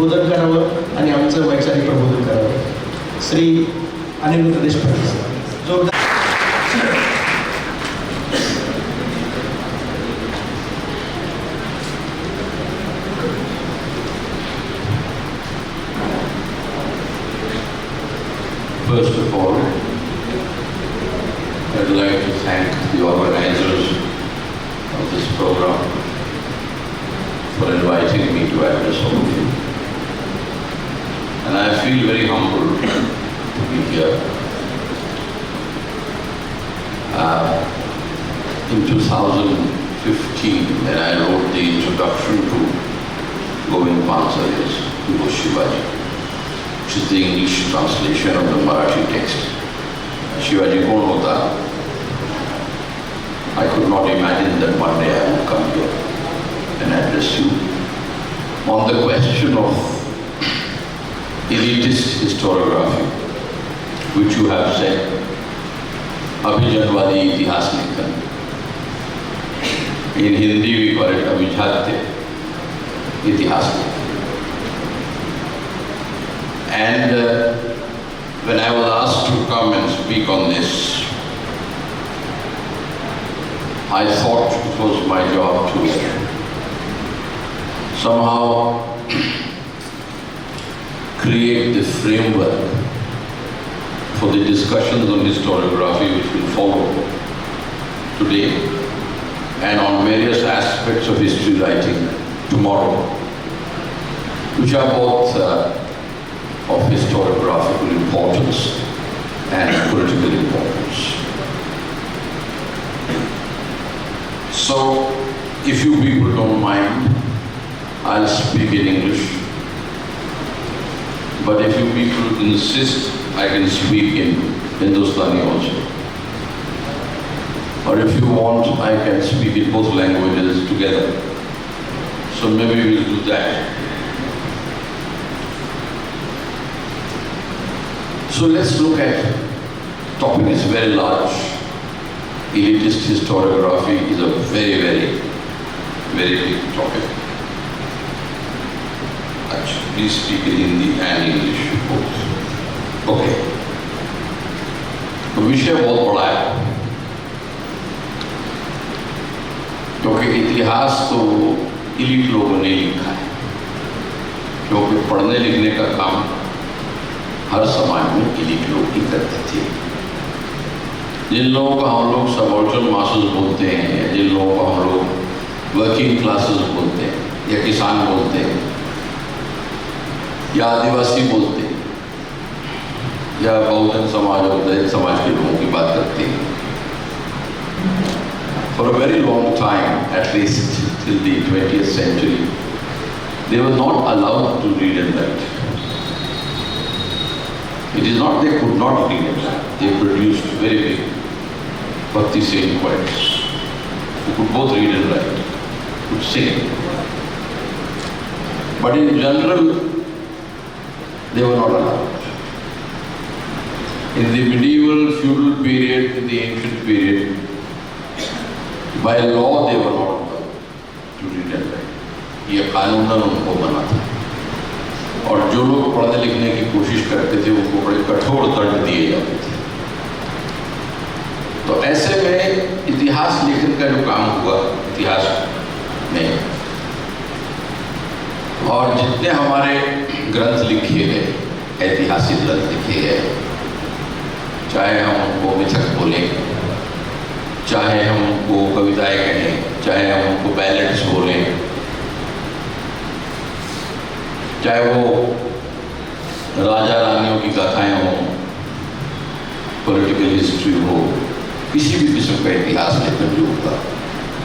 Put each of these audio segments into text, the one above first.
प्रबोधन करावं आणि आमचं वैचारिक प्रबोधन करावं. श्री अनिरुद्ध देशपांडे जोरदार. First of all, I'd like to thank the organizers of this program for inviting me to address all of you. And I feel very humbled to be here. In 2015, when I wrote the introduction to Govind Pansarya's Shivaji, which is the English translation of the Marathi text. Shivaji Kon Hota. I could not imagine that one day I would come here and address you on the question of elitist historiography, which you have said, Abhijanwadi Itihas Likhan. In Hindi we call it Abhijatya Itihas Likhan. And when I was asked to come and speak on this, I thought it was my job to somehow create the framework for the discussions on historiography which will follow today and on various aspects of history writing tomorrow, which are both of historiographical importance and political importance. So, if you people don't mind, I'll speak in English. But if you people insist, I can speak in Hindustani also. Or if you want, I can speak in both languages together. So maybe we'll do that. So let's look at, topic is very large. Elitist historiography is a very, very, very big topic. Actually, please speak in Hindi and English both. Okay. तो विषय बहुत बड़ा है, क्योंकि इतिहास तो elite लोगों ने लिखा है, क्योंकि पढ़ने लिखने का काम हर समाज में इलीट लोग ही करते थे. जिन लोगों को हम लोग सबऑर्डिनेट मासेस बोलते हैं, या जिन लोगों को हम लोग वर्किंग क्लासेस बोलते हैं, या किसान बोलते हैं, या आदिवासी बोलते हैं, या बहुजन समाज और दलित समाज के लोगों की बात करते हैं. For a very long time, at least till the 20th century, they were not allowed to read and write. It is not they could not read and write. They produced very big Bhakti singing poets who could both read and write, could sing. But in general, they were not allowed. In the medieval feudal period, in the ancient period, by law they were not allowed to read and write. ये कानूनन उनको बना था. और जो लोग पढ़ने लिखने की कोशिश करते थे उनको बड़े कठोर दंड दिए जाते थे. तो ऐसे में इतिहास लेखन का जो काम हुआ इतिहास में, और जितने हमारे ग्रंथ लिखे हैं, ऐतिहासिक ग्रंथ लिखे हैं, चाहे हम उनको मिथक बोलें, चाहे हम उनको कविताएं कहें, चाहे हम उनको बैलेट्स बोलें, चाहे वो राजा रानियों की कथाएं हों, पॉलिटिकल हिस्ट्री हो, किसी भी किस्म का इतिहास लेखन जो होगा,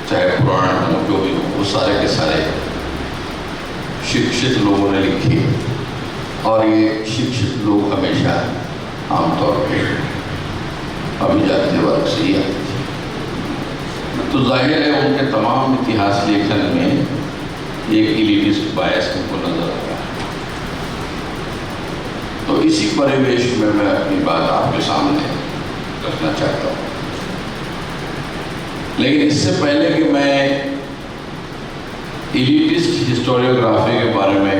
चाहे पुराण हो, जो भी हो, वो सारे के सारे शिक्षित लोगों ने लिखे. और ये शिक्षित लोग हमेशा आमतौर पर अभिजातीय वर्ग से ही आते थे. तो जाहिर है उनके तमाम इतिहास लेखन में एक एलिटिस्ट बायस हमको नजर आता है. तो इसी परिवेश में मैं अपनी बात आपके सामने रखना चाहता हूँ. लेकिन इससे पहले कि मैं एलिटिस्ट हिस्टोरियोग्राफी के बारे में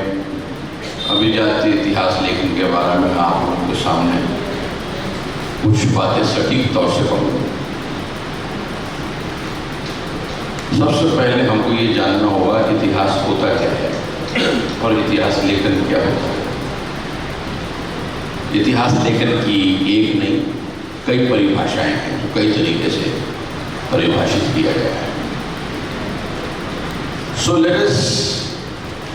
अभिजात्य इतिहास लेखन के बारे में आप लोगों के सामने कुछ बातें सटीक तौर से कहूँगा। सबसे पहले हमको ये जानना होगा इतिहास होता क्या है और इतिहास लेखन क्या होता है। इतिहास लेखन की एक नहीं कई परिभाषाएं हैं जो कई तरीके से परिभाषित किया गया है। So let us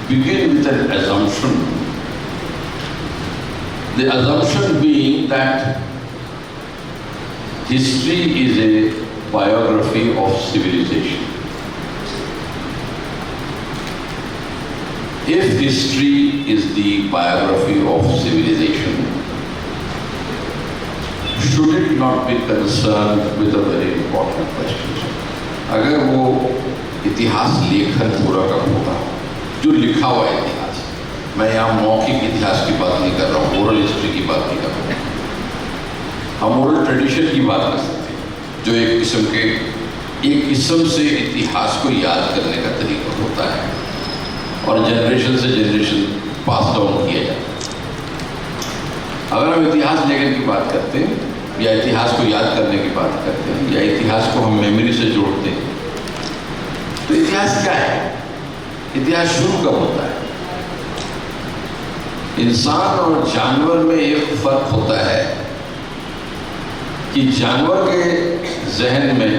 begin with an assumption. The assumption being that history is a biography of civilization. If history is the biography of civilization, should it not be concerned with a very important question? अगर वो इतिहास लेखन पूरा का पूरा जो लिखा हुआ इतिहास, मैं यहाँ मौखिक इतिहास की बात नहीं कर रहा हूँ, ओरल हिस्ट्री की बात नहीं कर रहा हूँ, हम ओरल ट्रेडिशन की बात कर सकते हैं जो एक किस्म से इतिहास को याद करने का तरीका होता है और जनरेशन से जनरेशन पास डाउन किया जाता है। अगर हम इतिहास लेखन की बात करते हैं या इतिहास को याद करने की बात करते हैं या इतिहास को हम मेमोरी से जोड़ते हैं, तो इतिहास क्या है? इतिहास शुरू कब होता है? इंसान और जानवर में एक फर्क होता है कि जानवर के जहन में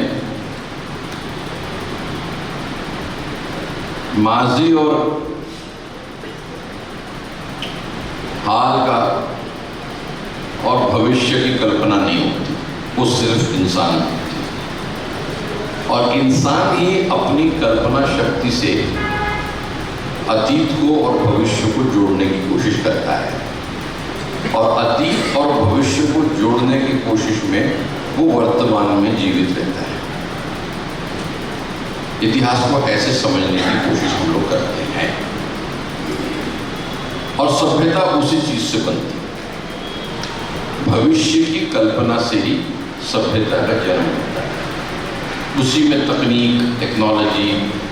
माजी और हाल का और भविष्य की कल्पना नहीं होती, वो सिर्फ इंसान होती है। और इंसान ही अपनी कल्पना शक्ति से अतीत को और भविष्य को जोड़ने की कोशिश करता है और अतीत और भविष्य को जोड़ने की कोशिश में वो वर्तमान में जीवित रहता है। इतिहास को ऐसे समझने की कोशिश हम लोग करते हैं और सभ्यता उसी चीज से बनती है। भविष्य की कल्पना से ही सभ्यता का जन्म होता है। उसी में तकनीक, टेक्नोलॉजी,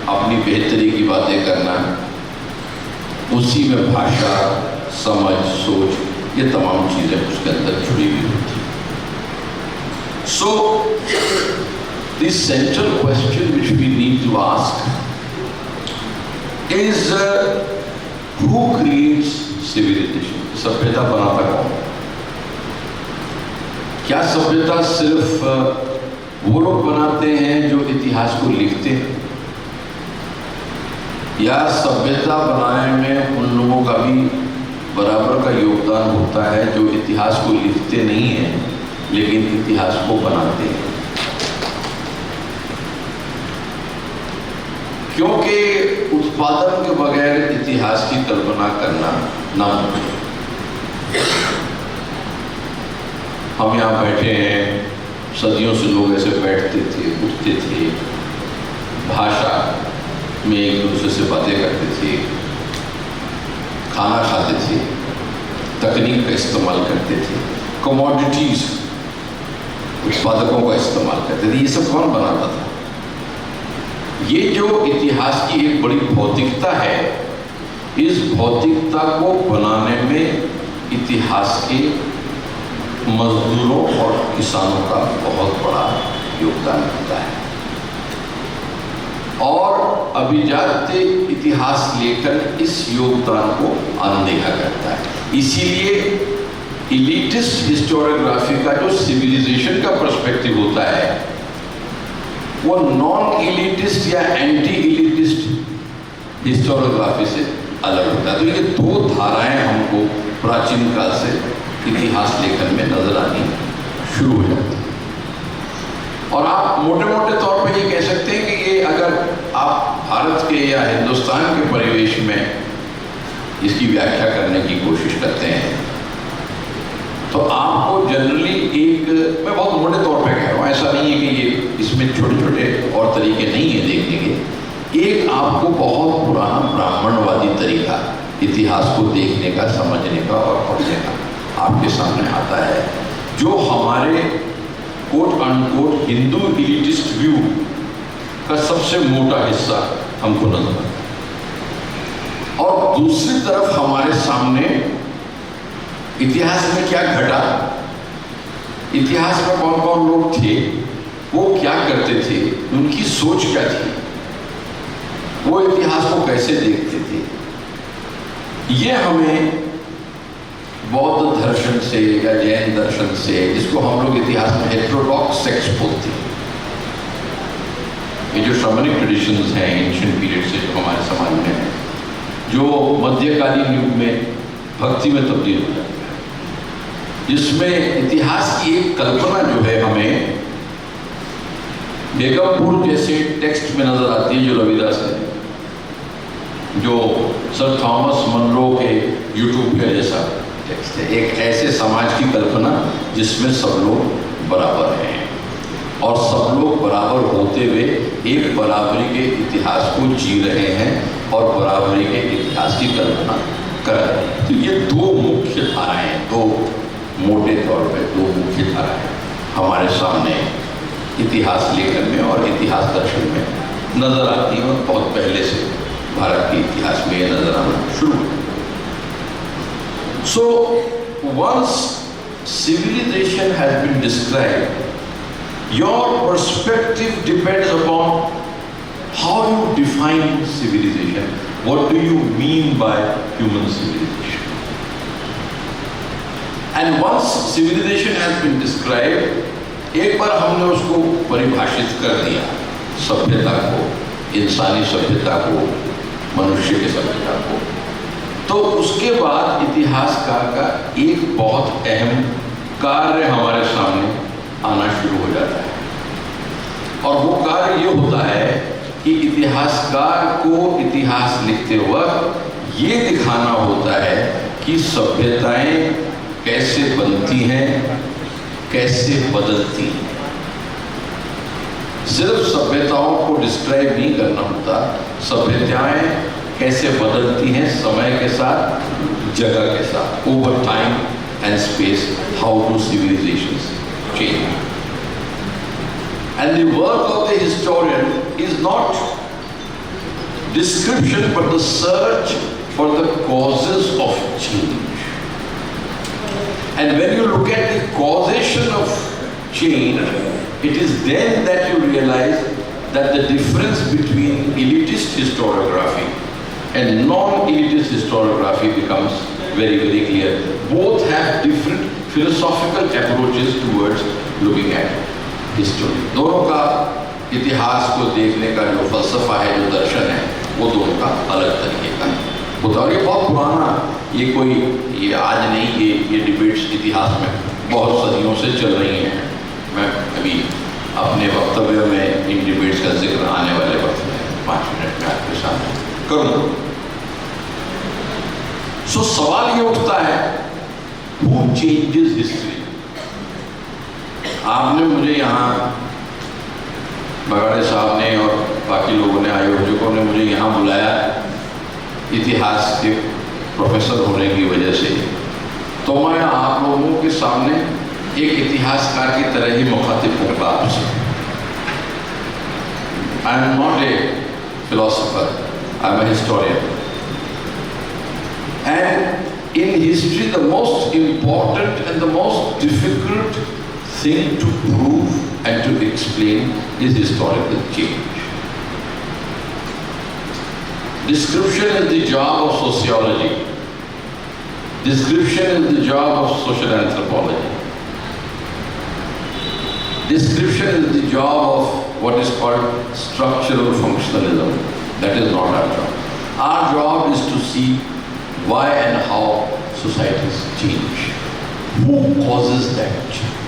अपनी बेहतरी की बातें करना, उसी में भाषा, समझ, सोच, ये तमाम चीजें उसके अंदर जुड़ी हुई होती हैं। सो the central question which we need to ask is who creates civilization? सभ्यता बनाता कौन? क्या सभ्यता सिर्फ वो लोग बनाते हैं जो इतिहास को लिखते हैं, या सभ्यता बनाने में उन लोगों का भी बराबर का योगदान होता है जो इतिहास को लिखते नहीं हैं लेकिन इतिहास को बनाते हैं? क्योंकि उत्पादन के बगैर इतिहास की कल्पना करना नामुमकिन है। हम यहाँ बैठे हैं, सदियों से लोग ऐसे बैठते थे, उठते थे, भाषा में एक दूसरे से बातें करते थे, खाना खाते थे, तकनीक का इस्तेमाल करते थे, कमोडिटीज उत्पादकों का इस्तेमाल करते थे। ये सब कौन बनाता था? ये जो इतिहास की एक बड़ी भौतिकता है, इस भौतिकता को बनाने में इतिहास के मजदूरों और किसानों का बहुत बड़ा योगदान होता है। और अभिजात्य इतिहास लेकर इस योगदान को अनदेखा करता है। इसीलिए इलिटिस्ट हिस्टोरियोग्राफी का जो सिविलाइजेशन का पर्सपेक्टिव होता है वो नॉन इलिटिस्ट या एंटी इलिटिस्ट हिस्टोरियोग्राफी से अलग होता है। तो ये दो धाराएं हमको प्राचीन काल से इतिहास लेखन में नजर आनी शुरू हो जाती है। और आप मोटे मोटे तौर पे ये कह सकते हैं कि ये अगर आप भारत के या हिंदुस्तान के परिवेश में इसकी व्याख्या करने की कोशिश करते हैं तो आपको जनरली एक, मैं बहुत मोटे तौर पे कह रहा हूँ, ऐसा नहीं है कि ये इसमें छोटे छोटे और तरीके नहीं है देखने के, एक आपको बहुत पुराना ब्राह्मणवादी तरीका इतिहास को देखने का, समझने का और पढ़ने का आपके सामने आता है, जो हमारे quote unquote Hindu elitist view का सबसे मोटा हिस्सा हमको नजर आता है। और दूसरी तरफ हमारे सामने इतिहास में क्या घटा, इतिहास में कौन कौन लोग थे, वो क्या करते थे, उनकी सोच क्या थी, वो इतिहास को कैसे देखते थे, ये हमें बौद्ध दर्शन से या जैन दर्शन से, जिसको हम लोग इतिहास में हेटेरोडॉक्स सेक्स बोलते हैं, ये जो श्रमणिक ट्रेडिशंस हैं एंशिएंट पीरियड से जो हमारे समाज में है, जो मध्यकालीन युग में भक्ति में तब्दील हो जाता है, जिसमें इतिहास की एक कल्पना जो है हमें बेगमपुर जैसे टेक्स्ट में नजर आती है, जो रविदास ने, जो सर थॉमस मनरो के यूटोपिया जैसा टेक्स्ट है, एक ऐसे समाज की कल्पना जिसमें सब लोग बराबर हैं और सब लोग बराबर होते हुए एक बराबरी के इतिहास को जी रहे हैं और बराबरी के इतिहास की कल्पना कर रहे हैं। तो ये दो मुख्य धाराएं, दो मोटे तौर पे दो मुख्य धाराएं हमारे सामने इतिहास लेखन में और इतिहास दर्शन में नजर आती हैं और बहुत पहले से भारत के इतिहास में ये नजर आना शुरू हुआ। So once civilization has been described, your perspective depends upon how you define civilization. What do you mean by human civilization? And once civilization has been described, एक बार हमने उसको परिभाषित कर दिया, सभ्यता को, इंसानी सभ्यता को, मनुष्य की सभ्यता को, तो उसके बाद इतिहासकार का एक बहुत अहम कार्य हमारे सामने आना शुरू हो जाता है। और वो कार्य ये होता है कि इतिहासकार को इतिहास लिखते वक्त ये दिखाना होता है कि सभ्यताएं कैसे बनती हैं, कैसे बदलती हैं। सिर्फ सभ्यताओं को डिस्क्राइब नहीं करना होता, सभ्यताएं कैसे बदलती हैं समय के साथ, जगह के साथ, over time and space, how do civilisations change. And the work of the historian is not description but the search for the causes of change. And when you look at the causation of change, it is then that you realize that the difference between elitist historiography and non-elitist historiography becomes very, very clear. Both have different philosophical approaches towards looking at history. दोनों का इतिहास को देखने का जो फलसफा है, जो दर्शन है, वो दोनों का अलग तरीके का है। और ये बहुत पुराना, ये आज नहीं, ये डिबेट्स इतिहास में बहुत सदियों से चल रही हैं। मैं अभी अपने वक्तव्य में इन डिबेट्स का जिक्र आने वाले वक्त में 5 मिनट में आपके सामने करूँगा। सो सवाल ये उठता है, who changes history? आपने मुझे यहाँ, बगाड़े साहब ने और बाकी लोगों ने, आयोजकों ने मुझे यहाँ बुलाया इतिहास के प्रोफेसर होने की वजह से, तो मैं आप लोगों के सामने एक इतिहासकार की तरह ही मुखातिब होगा आपसे। I am not a philosopher, I am a historian. And in history the most important and the most difficult thing to prove and to explain is historical change. Description is the job of sociology. Description is the job of social anthropology. Description is the job of what is called structural functionalism. That is not our job. Our job is to see why and how societies change. Who causes that change?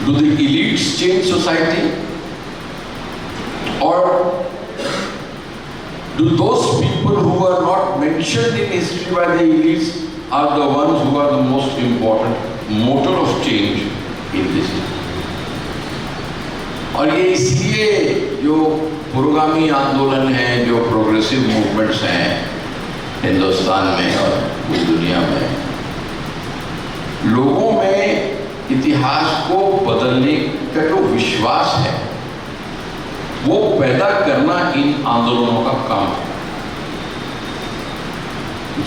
Do the elites change society? Or do those people who are not mentioned in history by the elites are the ones who are the most important motor of change in history? और ये इसलिए जो पुरोगामी आंदोलन हैं, जो progressive movements हैं हिंदुस्तान में और पूरी दुनिया में, लोगों में इतिहास को बदलने का जो विश्वास है वो पैदा करना इन आंदोलनों का काम है।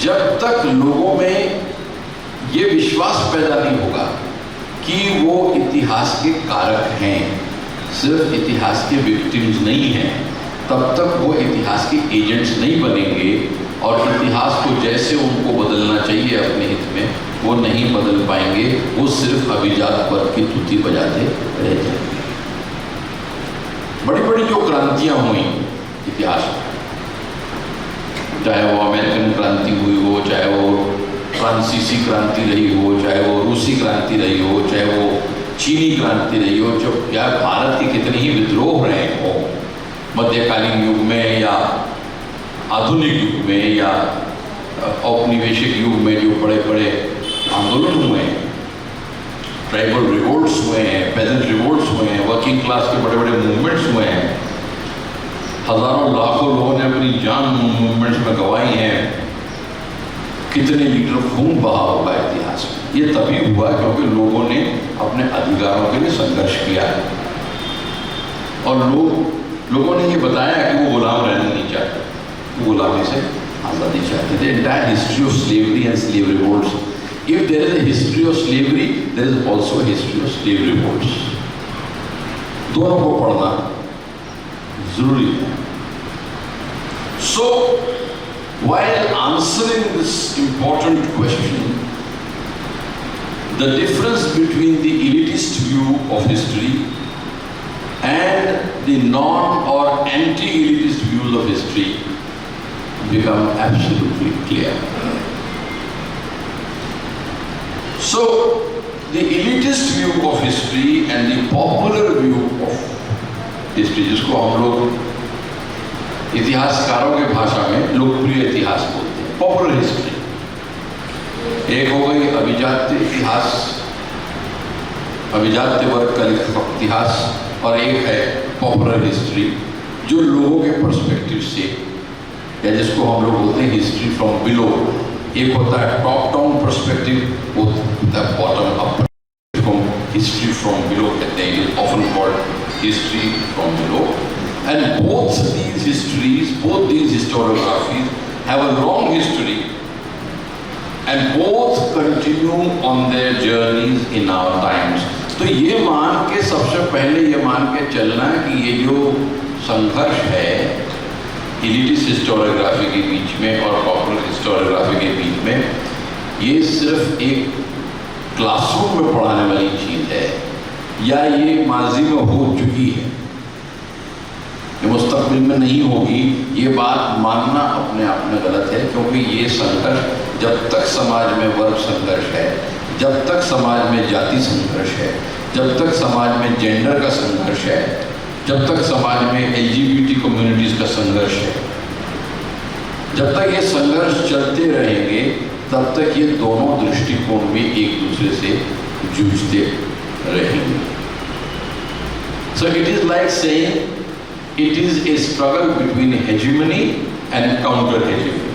जब तक लोगों में ये विश्वास पैदा नहीं होगा कि वो इतिहास के कारक हैं, सिर्फ इतिहास के विक्टिम्स नहीं हैं, तब तक वो इतिहास के एजेंट्स नहीं बनेंगे और इतिहास को जैसे उनको बदलना चाहिए अपने हित में वो नहीं बदल पाएंगे। वो सिर्फ अभिजात वर्ग की तुती बजाते रह जाएंगे। बड़ी बड़ी जो क्रांतियां हुई इतिहास में, चाहे वो अमेरिकन क्रांति हुई हो, चाहे वो फ्रांसीसी क्रांति रही हो, चाहे वो रूसी क्रांति रही हो, चाहे वो चीनी क्रांति रही हो, जो या भारत के कितने ही विद्रोह रहे हो मध्यकालीन युग में या आधुनिक युग में या औपनिवेशिक युग में, जो बड़े बड़े आंदोलन हुए हैं, ट्राइबल रिवोल्ट्स हुए हैं, पेजेंट रिवोल्ट्स हुए हैं, वर्किंग क्लास के बड़े बड़े मूवमेंट्स हुए हैं, हजारों लाखों लोगों ने अपनी जान मूवमेंट्स में गंवाई है, कितने लीटर खून बहा होगा इतिहास में। ये तभी हुआ क्योंकि लोगों ने अपने अधिकारों के लिए संघर्ष किया और लोगों ने ये बताया कि वो गुलाम रहना नहीं चाहते, वो गुलामी से आज़ादी चाहते थे। Entire history of slavery and slave revolts, if there is a history of slavery there is also history of slave revolts. दोनों को पढ़ना जरूरी है। So, while answering this important question, the difference between the elitist view of history and the non or anti-elitist views of history become absolutely clear. So, the elitist view of history and the popular view of history, जिसको हम लोग इतिहासकारों की भाषा में लोकप्रिय इतिहास बोलते हैं, पॉपुलर हिस्ट्री। एक हो गई अभिजात्य इतिहास, अभिजात्य वर्ग का लिखा इतिहास, और एक है पॉपुलर हिस्ट्री जो लोगों के पर्सपेक्टिव से, या जिसको हम लोग बोलते हैं हिस्ट्री फ्रॉम बिलो। एक होता है टॉप डाउन पर्सपेक्टिव, वो होता है bottom up. History from below कहते हैं, often called history from below. And both these histories, both these historiographies have a long history and both continue on their journeys in our times. तो ये मान के सबसे पहले ये मान के चलना कि ये जो संघर्ष है एलिटिस्ट हिस्टोरियोग्राफी के बीच में और पॉपुलर हिस्टोरियोग्राफी के बीच में, ये सिर्फ एक क्लासरूम में पढ़ाने वाली चीज़ है या ये माजी में हो चुकी है, ये मुस्तकबिल में नहीं होगी। ये बात मानना अपने आप में गलत है, क्योंकि ये संघर्ष जब तक समाज में वर्ग संघर्ष है, जब तक समाज में जाति संघर्ष है, जब तक समाज में जेंडर का संघर्ष है, जब तक समाज में LGBT कम्युनिटीज़ का संघर्ष है, जब तक ये संघर्ष चलते रहेंगे तब तक ये दोनों दृष्टिकोण भी एक दूसरे से जूझते रहेंगे। So it is like saying it is a struggle between hegemony and counter-hegemony.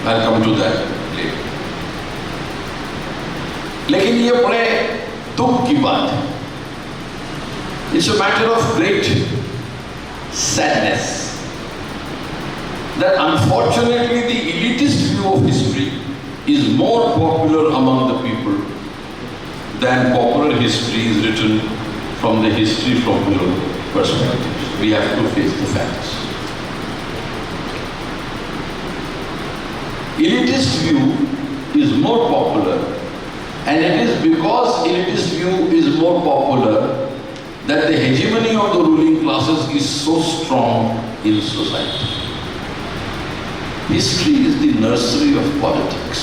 I'll come to that later. लेकिन ये बड़े दुख की बात है। It's a matter of great sadness that unfortunately the elitist view of history is more popular among the people than popular history is written from the history from below perspective. We have to face the facts. Elitist view is more popular, and it is because elitist view is more popular that the hegemony of the ruling classes is so strong in society. History is the nursery of politics.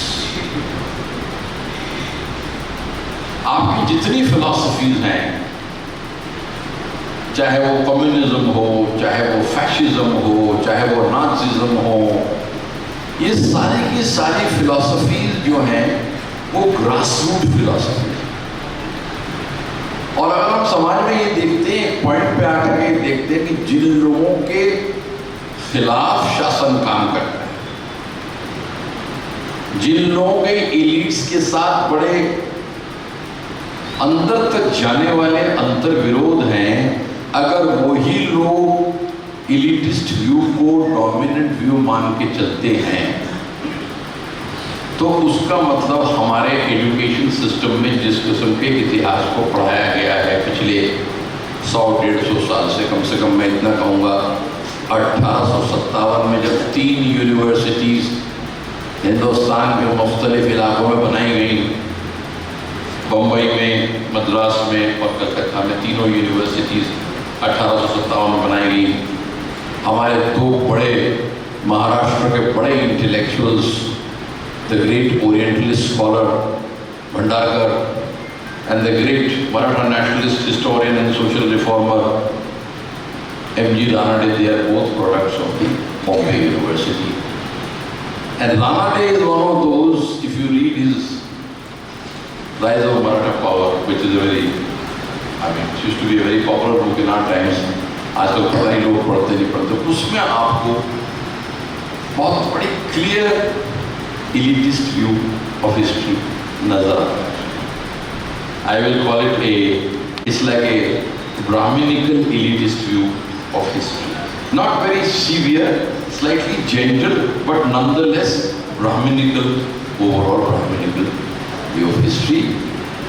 आपकी जितनी philosophies हैं, चाहे वो communism हो, चाहे वो fascism हो, चाहे वो नाजिज्म हो, ये सारी की सारी फिलॉसफीज जो हैं वो ग्रासरूट फिलॉसफी है। और अगर हम समाज में ये देखते हैं, एक पॉइंट पे आकर के देखते हैं कि जिन लोगों के खिलाफ शासन काम करता है, जिन लोगों के एलिट्स के साथ बड़े अंदर तक जाने वाले अंतर विरोध हैं, अगर वही लोग एलिटिस्ट व्यू को डोमिनेंट व्यू मान के चलते हैं तो उसका मतलब हमारे एजुकेशन सिस्टम में जिस किस्म के इतिहास को पढ़ाया गया है पिछले 100-150 साल से कम मैं इतना कहूँगा 1857 में जब 3 यूनिवर्सिटीज़ हिंदुस्तान के मुख्तलिफ इलाकों में बनाई गई, बम्बई में, मद्रास में और कलकत्ता में, तीनों यूनिवर्सिटीज़ 1857 में बनाई गई। हमारे 2 बड़े महाराष्ट्र के बड़े intellectuals, the great orientalist scholar Bhandarkar and the great Maratha nationalist historian and social reformer M.G. Ranade, they are both products of the Bombay University. And Ranade is one of those, if you read his Rise of Maratha Power, which is a very, it used to be a very popular book in our times, आजकल पढ़ा ही लोग पढ़ते नहीं पढ़ते, उसमें आपको बहुत बड़ी clear elitist view of history नजर आता है। I will call it it's like a Brahminical elitist view of history. Not very severe, slightly gentle, but nonetheless Brahminical, overall Brahminical view of history.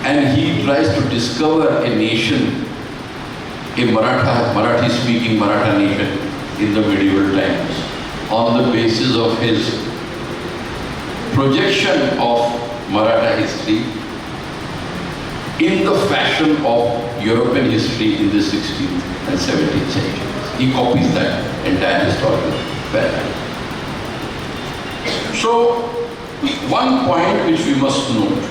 And he tries to discover a nation, a Marathi-speaking Maratha nation in the medieval times on the basis of his projection of Maratha history in the fashion of European history in the 16th and 17th centuries. He copies that entire historical pattern. So, one point which we must note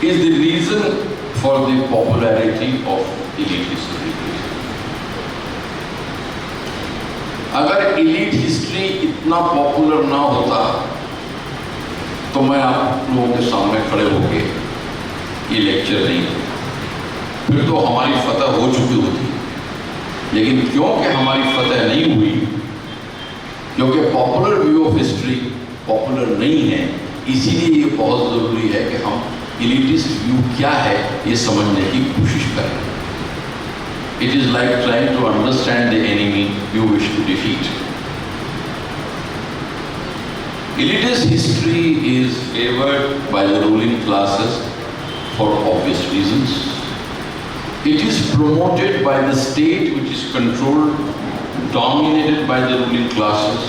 is the reason for the popularity of elite history. अगर elite history इतना popular ना होता तो मैं आप लोगों के सामने खड़े होके ये लेक्चर नहीं, फिर तो हमारी फतह हो चुकी होती। लेकिन क्योंकि हमारी फतह नहीं हुई, क्योंकि popular view of history popular नहीं है, इसीलिए ये बहुत ज़रूरी है कि हम एलिटिस्ट व्यू क्या है ये समझने की कोशिश करें। It is like trying to understand the enemy you wish to defeat. Elitist history is favored by the ruling classes for obvious reasons. It is promoted by the state, which is controlled, dominated by the ruling classes.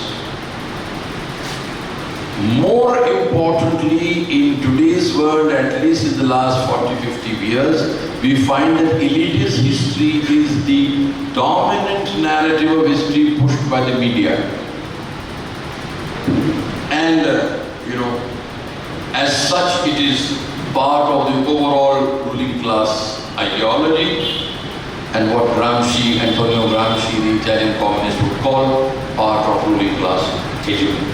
More importantly, in today's world, at least in the last 40-50 years, we find that elitist history is the dominant narrative of history pushed by the media. And, as such, it is part of the overall ruling class ideology and what Antonio Gramsci, the Italian communist, would call part of ruling class hegemony.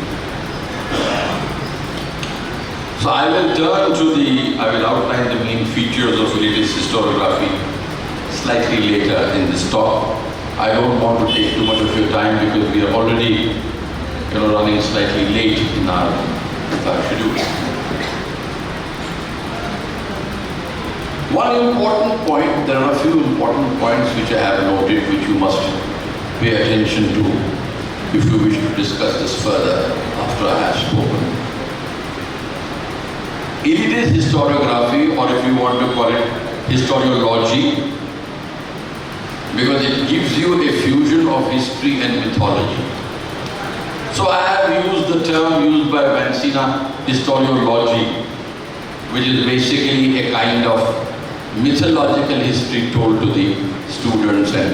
So I will outline the main features of elitist historiography slightly later in this talk. I don't want to take too much of your time because we are already running slightly late in our schedule. One important point, there are a few important points which I have noted which you must pay attention to if you wish to discuss this further after I have spoken. Elitist historiography, or if you want to call it historiology, because it gives you a fusion of history and mythology. So I have used the term used by Vancina, historiology, which is basically a kind of mythological history told to the students and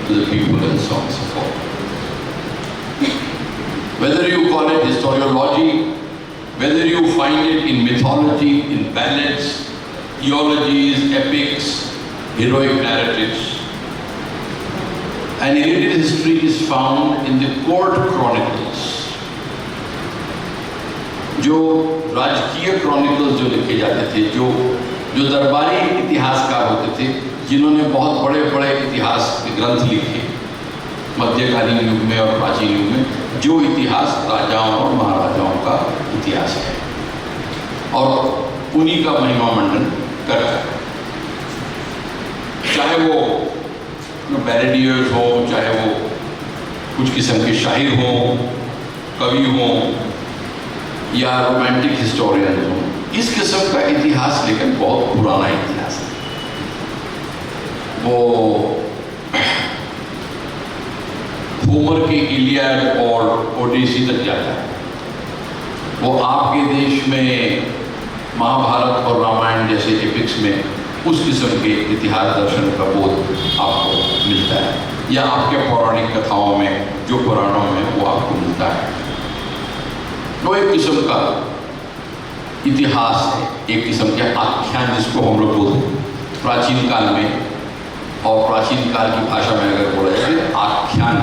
to the people and so on and so forth. Whether you call it historiology, whether you find it in mythology, in ballads, eulogies, epics, heroic narratives, and elitist history is found in the court chronicles. जो राजकीय chronicles जो लिखे जाते थे, जो दरबारी इतिहासकार होते थे, जिन्होंने बहुत बड़े बड़े इतिहास के ग्रंथ लिखे मध्यकालीन युग में और प्राचीन युग में, जो इतिहास राजाओं और महाराजाओं का इतिहास है और उन्हीं का महिमा मंडन करता है। चाहे वो बैलेडियर्स हो, चाहे वो कुछ किस्म के शायर हों, कवि हों, या रोमांटिक हिस्टोरियन हों, इस किस्म का इतिहास लेकिन बहुत पुराना इतिहास है। वो होमर के इलियाड और ओडिसी तक जाता है। वो आपके देश में महाभारत और रामायण जैसे एपिक्स में उस किस्म के इतिहास दर्शन का बोध आपको मिलता है, या आपके पौराणिक कथाओं में जो पुराणों में वो आपको मिलता है। तो एक किस्म का इतिहास है, एक किस्म के आख्यान जिसको हम लोग बोलते हैं प्राचीन काल में, और प्राचीन काल की भाषा में अगर बोला जाए आख्यान,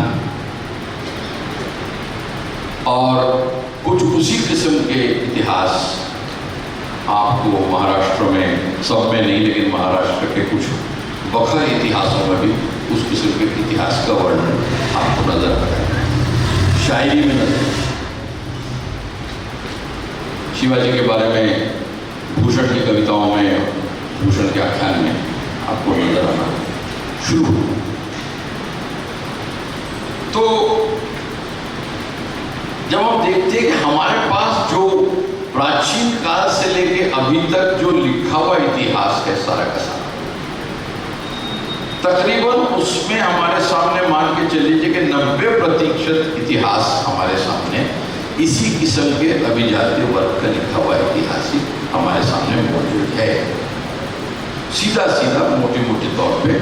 और कुछ उसी किस्म के इतिहास आपको महाराष्ट्र में, सब में नहीं लेकिन महाराष्ट्र के कुछ बखर इतिहासों में भी उस किस्म के इतिहास का वर्णन आपको नजर आता है। शायरी में नजर, शिवाजी के बारे में भूषण की कविताओं में, भूषण के आख्यान में आपको नजर आना शुरू। तो जब हम देखते हैं कि हमारे पास जो प्राचीन काल से लेके अभी तक जो लिखा हुआ इतिहास है सारा का सारा, तकरीबन उसमें हमारे सामने मान के चलिए कि 90% इतिहास हमारे सामने इसी किस्म के अभिजातीय वर्ग का लिखा हुआ इतिहास ही हमारे सामने मौजूद है। सीधा सीधा मोटे मोटे तौर पे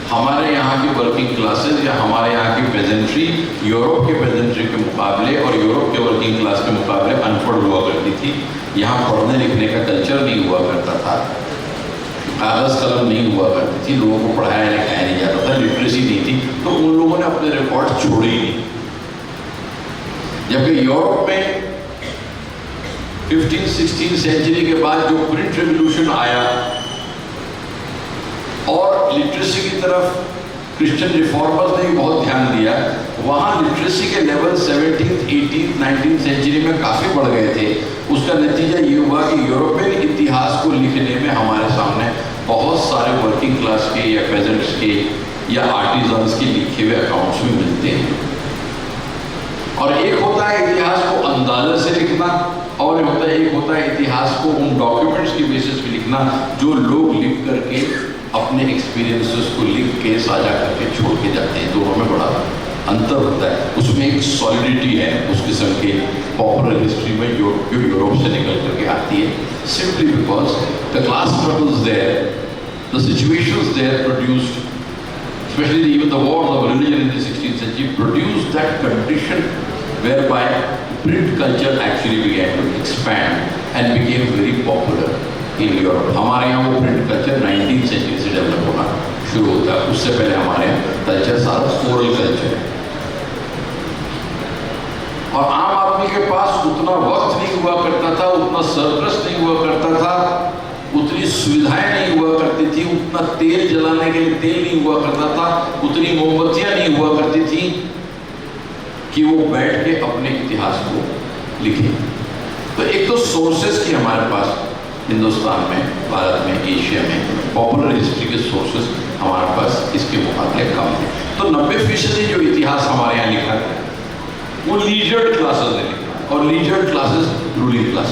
हमारे यहाँ की वर्किंग क्लासेस या हमारे यहाँ की पेजेंट्री यूरोप के पेजेंट्री के मुकाबले और यूरोप के वर्किंग क्लास के मुकाबले अनपढ़ हुआ करती थी। यहाँ पढ़ने लिखने का कल्चर नहीं हुआ करता था, कागज कलम नहीं हुआ करती थी, लोगों को पढ़ाया लिखाया नहीं जाता था, लिटरेसी नहीं थी, तो उन लोगों ने अपने रिकॉर्ड छोड़े ही नहीं। जबकि यूरोप में 15-16 सेंचुरी के बाद जो प्रिंट रेवोल्यूशन आया और लिटरेसी की तरफ क्रिश्चियन रिफॉर्मर्स ने भी बहुत ध्यान दिया, वहाँ लिटरेसी के level 17th, 18th, 19th century में काफ़ी बढ़ गए थे। उसका नतीजा ये हुआ कि यूरोपियन इतिहास को लिखने में हमारे सामने बहुत सारे वर्किंग क्लास के या पेजेंट्स के या आर्टिजन्स के लिखे हुए अकाउंट्स भी मिलते हैं। और एक होता है इतिहास को अंदाजे से लिखना, और एक होता है इतिहास को उन डॉक्यूमेंट्स की बेसिस पे लिखना जो लोग लिख करके अपने एक्सपीरियंसेस को लिख के साझा करके छोड़ के जाते हैं। दोनों में बड़ा अंतर होता है। उसमें एक सॉलिडिटी है उस किस्म के पॉपुलर हिस्ट्री में जो यूरोप से निकल करके आती है, simply because the class struggles there, the situations there produced, especially even the wars of religion in the 16th century, produced that condition whereby print culture actually began to expand and became very popular in Europe. हमारे यहाँ वो print culture 19th century से develop होना शुरू होता है। उससे पहले हमारे यहाँ कल्चर सारा ओरल कल्चर है, और आम आदमी के पास उतना वक्त नहीं हुआ करता था, उतना सरप्लस नहीं हुआ करता था, उतनी सुविधाएं नहीं हुआ करती थी, उतना तेल जलाने के लिए तेल नहीं हुआ करता था, उतनी मोमबत्तियां नहीं हुआ करती थी कि वो बैठ के अपने इतिहास को लिखे। तो एक तो सोर्सेस की हमारे पास हिंदुस्तान में, भारत में, एशिया में पॉपुलर हिस्ट्री के सोर्सेस हमारे पास इसके मुकाबले कम है। तो 90% जो इतिहास हमारे यहाँ लिखा है वो लीजर्ड क्लासेस ने लिखा, और लीजर्ड क्लासेस रूलिंग क्लास।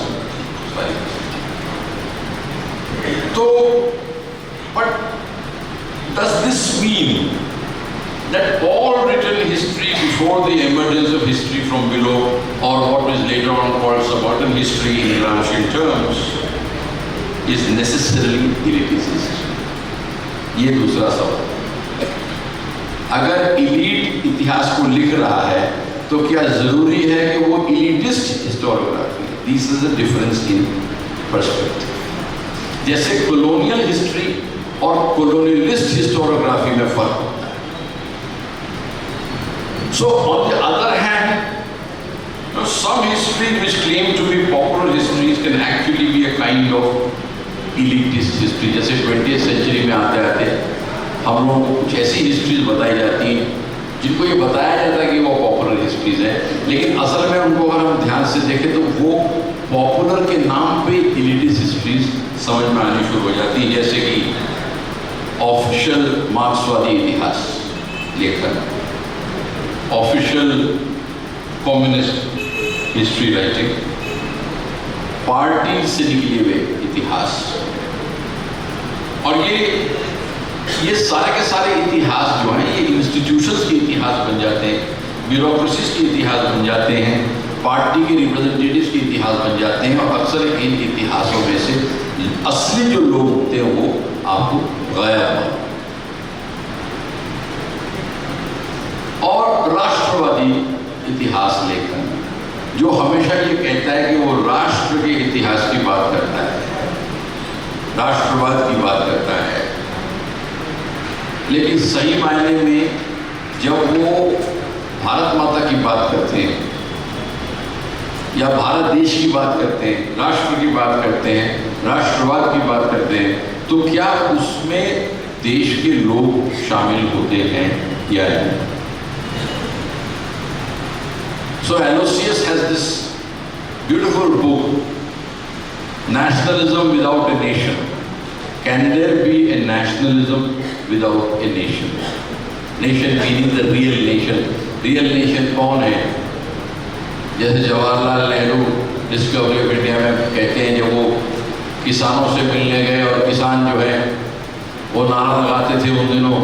तो but does this mean that all written history before the emergence of history from below, or what is later on called subaltern history in Gramscian terms, is necessarily elitist history? ये दूसरा सवाल। अगर elite इतिहास को लिख रहा है तो क्या जरूरी है कि वो elitist historiography? This is a difference in perspective. जैसे कॉलोनियल हिस्ट्री और कॉलोनियलिस्ट हिस्टोरियोग्राफी में फर्क होता है। So on the other hand, some history which claim to be popular histories can actually be a kind of elitist history। जैसे 20th century में आते आते हम लोगों को कुछ ऐसी हिस्ट्रीज बताई जाती हैं जिनको ये बताया जाता है कि वो पॉपुलर हिस्ट्रीज हैं, लेकिन असल में उनको अगर हम ध्यान से देखें तो वो पॉपुलर के नाम पे एलिटिस्ट हिस्ट्रीज समझ में आनी शुरू हो जाती है। जैसे कि ऑफिशियल मार्क्सवादी इतिहास लेखन, official communist history writing, party से निकले हुए इतिहास, और ये सारे के सारे इतिहास जो हैं ये इंस्टीट्यूशंस के इतिहास बन जाते हैं, ब्यूरोक्रेसीज के इतिहास बन जाते हैं, पार्टी के रिप्रेजेंटेटिव्स के इतिहास बन जाते हैं, और अक्सर इन इतिहासों में से असली जो लोग होते हैं वो आपको गायब होते। और राष्ट्रवादी इतिहास लेखन जो हमेशा ये कहता है कि वो राष्ट्र के इतिहास की बात करता है, राष्ट्रवाद की बात करता है, लेकिन सही मायने में जब वो भारत माता की बात करते हैं या भारत देश की बात करते हैं, राष्ट्र की बात करते हैं, राष्ट्रवाद की बात करते हैं, तो क्या उसमें देश के लोग शामिल होते हैं या नहीं? So Aloysius has this beautiful book, Nationalism Without a Nation. Can there be a nationalism without a nation? Nation meaning the real nation. Real nation कौन है? जैसे Jawaharlal Nehru discovery of India में कहते हैं, जब वो किसानों से मिलने गए और किसान जो है वो नारा लगाते थे उन दिनों,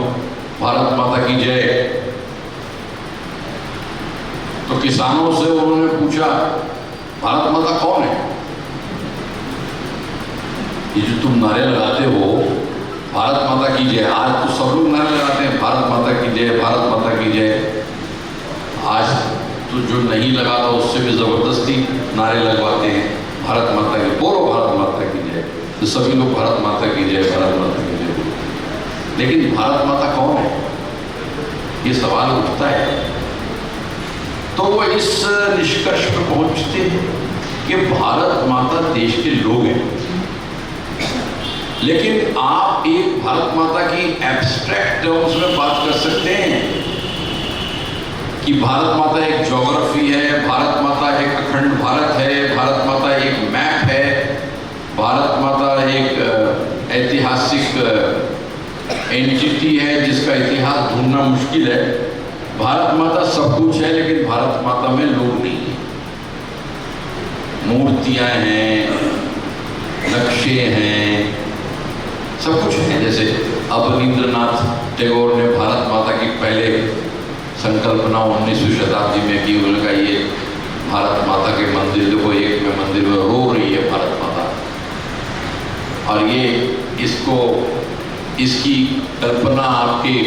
भारत माता की जय, तो किसानों से उन्होंने पूछा भारत माता कौन है? ये जो तुम नारे लगाते हो भारत माता की जय, आज तो सब लोग नारे लगाते हैं भारत माता की जय, भारत माता की जय। आज तो जो नहीं लगाता उससे भी जबरदस्ती नारे लगवाते हैं भारत माता की, बोलो भारत माता की जय, तो सभी लोग भारत माता की जय, भारत माता की जय बोलते। लेकिन भारत माता कौन है, ये सवाल उठता है। तो वो इस निष्कर्ष पर पहुंचते हैं कि भारत माता देश के लोग हैं, लेकिन आप एक भारत माता की एब्स्ट्रैक्ट टर्म्स में बात कर सकते हैं कि भारत माता एक ज्योग्राफी है, भारत माता एक अखंड भारत है, भारत माता एक मैप है, भारत माता एक ऐतिहासिक एंटिटी है जिसका इतिहास ढूंढना मुश्किल है। भारत माता सब कुछ है, लेकिन भारत माता में लोग नहीं है, मूर्तियां हैं, नक्शे हैं, सब कुछ है। जैसे अब रविंद्रनाथ टैगोर ने भारत माता की पहले संकल्पना 19वीं शताब्दी में की, उन्होंने कहा ये भारत माता के मंदिर देखो, एक में मंदिर में रो रही है भारत माता, और ये इसकी कल्पना आपके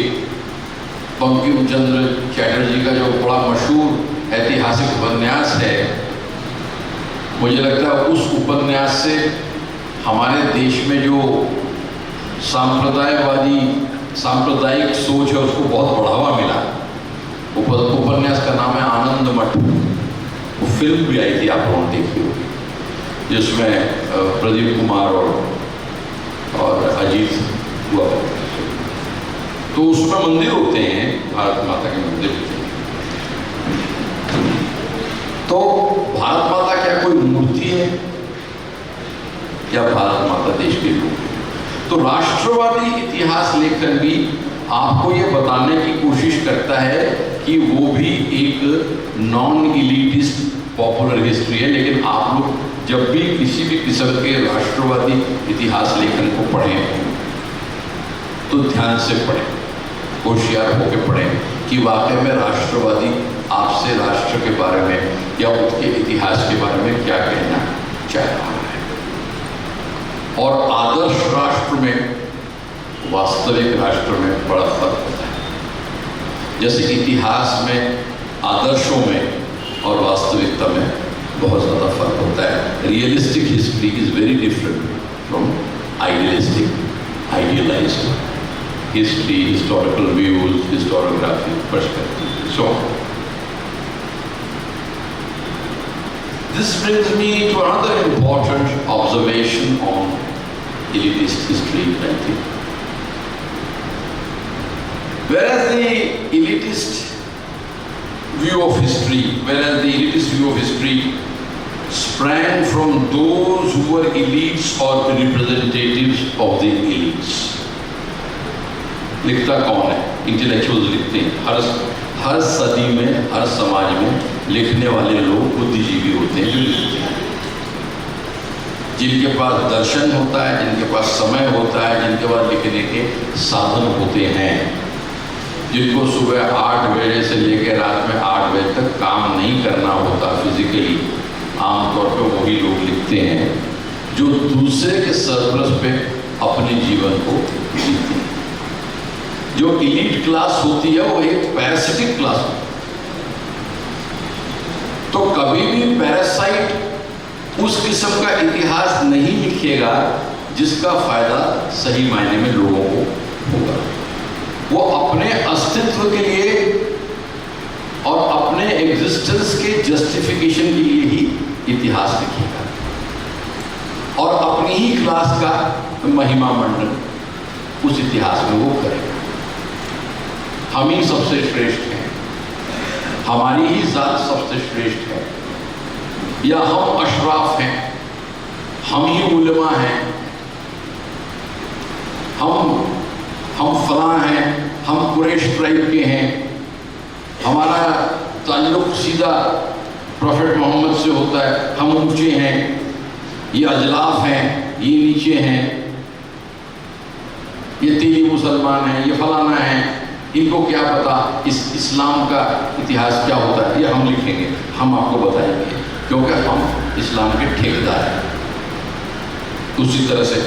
बंकिम चंद्र चटर्जी का जो बड़ा मशहूर ऐतिहासिक उपन्यास है, मुझे लगता है उस उपन्यास से हमारे देश में जो सांप्रदायिक सोच है उसको बहुत बढ़ावा मिला। उपन्यास का नाम है आनंद मठ, वो फिल्म भी आई थी, आप लोगों ने देखी होगी, जिसमें प्रदीप कुमार और अजीत हुआ। तो उसमें मंदिर होते हैं, भारत माता के मंदिर होते हैं। तो भारत माता क्या कोई मूर्ति है या भारत माता देश के लोग? तो राष्ट्रवादी इतिहास लेखन भी आपको ये बताने की कोशिश करता है कि वो भी एक नॉन इलीटिस्ट पॉपुलर हिस्ट्री है, लेकिन आप लोग जब भी किसी भी किस्म के राष्ट्रवादी इतिहास लेखन को पढ़ें तो ध्यान से पढ़ें, होशियार होकर पढ़ें कि वाकई में राष्ट्रवादी आपसे राष्ट्र के बारे में या उसके इतिहास के बारे में क्या कहना चाह रहा है। और आदर्श राष्ट्र में वास्तविक राष्ट्र में बड़ा फर्क होता है। जैसे इतिहास में, आदर्शों में और वास्तविकता में बहुत ज़्यादा फर्क होता है। Realistic history is very different from idealistic, idealised history, historical views, historiography, perspective, so on. This brings me to another important observation on elitist history, I think. Whereas the elitist view of history sprang from those who were elites or the representatives of the elites. लिखता कौन है? Intellectuals लिखते हैं। हर सदी में, हर समाज में लिखने वाले लोग बुद्धिजीवी होते हैं जो लिखते हैं। जिनके पास दर्शन होता है, जिनके पास समय होता है, जिनके पास लिखने के साधन होते हैं, जिनको सुबह 8 बजे से लेकर रात में 8 बजे तक काम नहीं करना होता फिजिकली, आमतौर पर वही लोग लिखते हैं जो दूसरे के सरप्लस पे अपने जीवन को जीते हैं। जो इलीट क्लास होती है वो एक पैरासिटिक क्लास होती है। तो कभी भी पैरासाइट उस किस्म का इतिहास नहीं लिखेगा जिसका फायदा सही मायने में लोगों को होगा। वो अपने अस्तित्व के लिए और अपने एग्जिस्टेंस के जस्टिफिकेशन के लिए ही इतिहास लिखेगा और अपनी ही क्लास का महिमा मंडन उस इतिहास में वो करेगा। हम ही सबसे श्रेष्ठ हैं, हमारी ही जात सबसे श्रेष्ठ है, या हम अशराफ हैं, हम ही उलमा हैं, हम फलां हैं, हम कुरैश ट्राइब के हैं, हमारा ताल्लुक सीधा प्रॉफेट मोहम्मद से होता है, हम ऊंचे हैं, ये अजलाफ हैं, ये नीचे हैं, ये तेली मुसलमान हैं, ये फलाना है, इनको क्या पता इस्लाम का इतिहास क्या होता है। ये हम लिखेंगे, हम आपको बताएंगे, क्योंकि हम इस्लाम के ठेकेदार हैं। उसी तरह से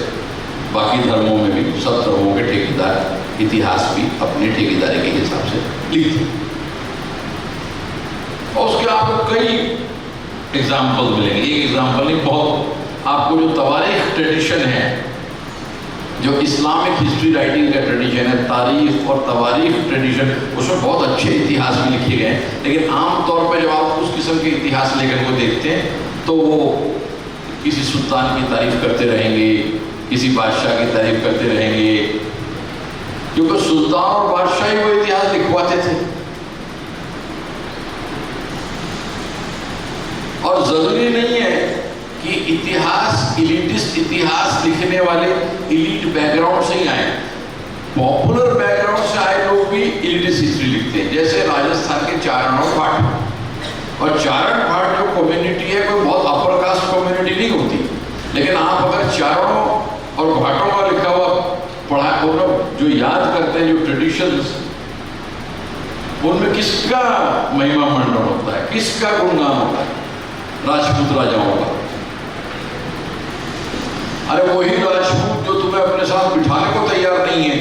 बाकी धर्मों में भी सब धर्मों के ठेकेदार इतिहास भी अपने ठेकेदारी के हिसाब से लिखते हैं। और उसके आपको कई एग्जाम्पल मिलेंगे, एक एग्जाम्पल नहीं, बहुत आपको जो तवारीख ट्रेडिशन है, जो इस्लामिक हिस्ट्री राइटिंग का ट्रेडिशन है, तारीख और तवारीख ट्रेडिशन, उसमें बहुत अच्छे इतिहास भी लिखे गए हैं। लेकिन आमतौर पर जब आप उस किस्म के इतिहास लेखन को देखते हैं तो वो किसी सुल्तान की तारीफ करते रहेंगे, किसी बादशाह की तारीफ करते रहेंगे, क्योंकि सुल्तान और बादशाह ही वो इतिहास लिखवाते थे। और जरूरी नहीं है कि इतिहास, इलिटिस्ट इतिहास लिखने वाले इलीट बैकग्राउंड से ही आए, पॉपुलर बैकग्राउंड से आए लोग भी इलिटिस्ट हिस्ट्री लिखते हैं। जैसे राजस्थान के चारण और भाट, और चारण भाट जो कम्युनिटी है कोई बहुत अपर कास्ट कम्युनिटी नहीं होती, लेकिन आप अगर चारणों और भाटों का लिखा हुआ पढ़ा जो याद करते हैं, जो ट्रेडिशंस, उनमें किसका महिमा मंडन होता है, किसका गुणगान होता है? राजपूत राजाओं का। अरे वही राजपूत जो तुम्हें अपने साथ बिठाने को तैयार नहीं है,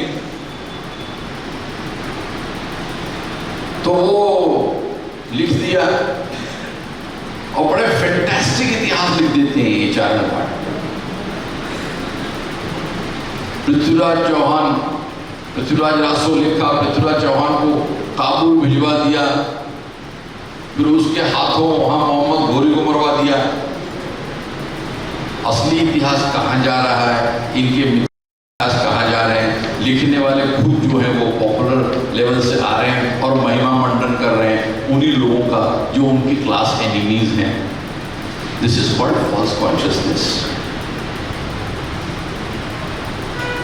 तो वो लिख दिया और बड़े फैंटास्टिक इतिहास लिख देते हैं ये चारण भाट। पृथ्वीराज चौहान, पृथ्वीराज रासो लिखा, पृथ्वीराज चौहान को काबुल भिजवा दिया, फिर उसके हाथों वहां मोहम्मद घोरी को मरवा दिया। असली इतिहास कहाँ जा रहा है, इनके इतिहास कहाँ जा रहे हैं? लिखने वाले खुद जो है वो पॉपुलर लेवल से आ रहे हैं और महिमा मंडन कर रहे हैं उन्हीं लोगों का जो उनकी क्लास एनिमीज हैं। This is called false consciousness.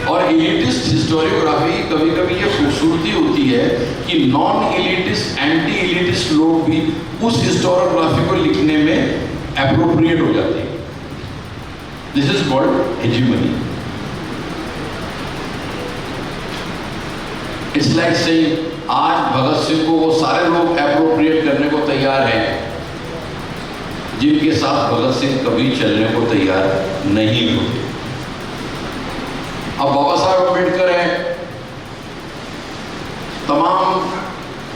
और एलिटिस्ट हिस्टोरियोग्राफी कभी कभी ये खूबसूरती होती है कि नॉन एलिटिस्ट, एंटी एलिटिस्ट लोग भी उस हिस्टोरियोग्राफी को लिखने में एप्रोप्रिएट हो जाते हैं। This is called hegemony. It's like saying आज भगत सिंह को वो सारे लोग एप्रोप्रिएट करने को तैयार हैं जिनके साथ भगत सिंह कभी चलने को तैयार नहीं होते। अब बाबा साहब अम्बेडकर हैं, तमाम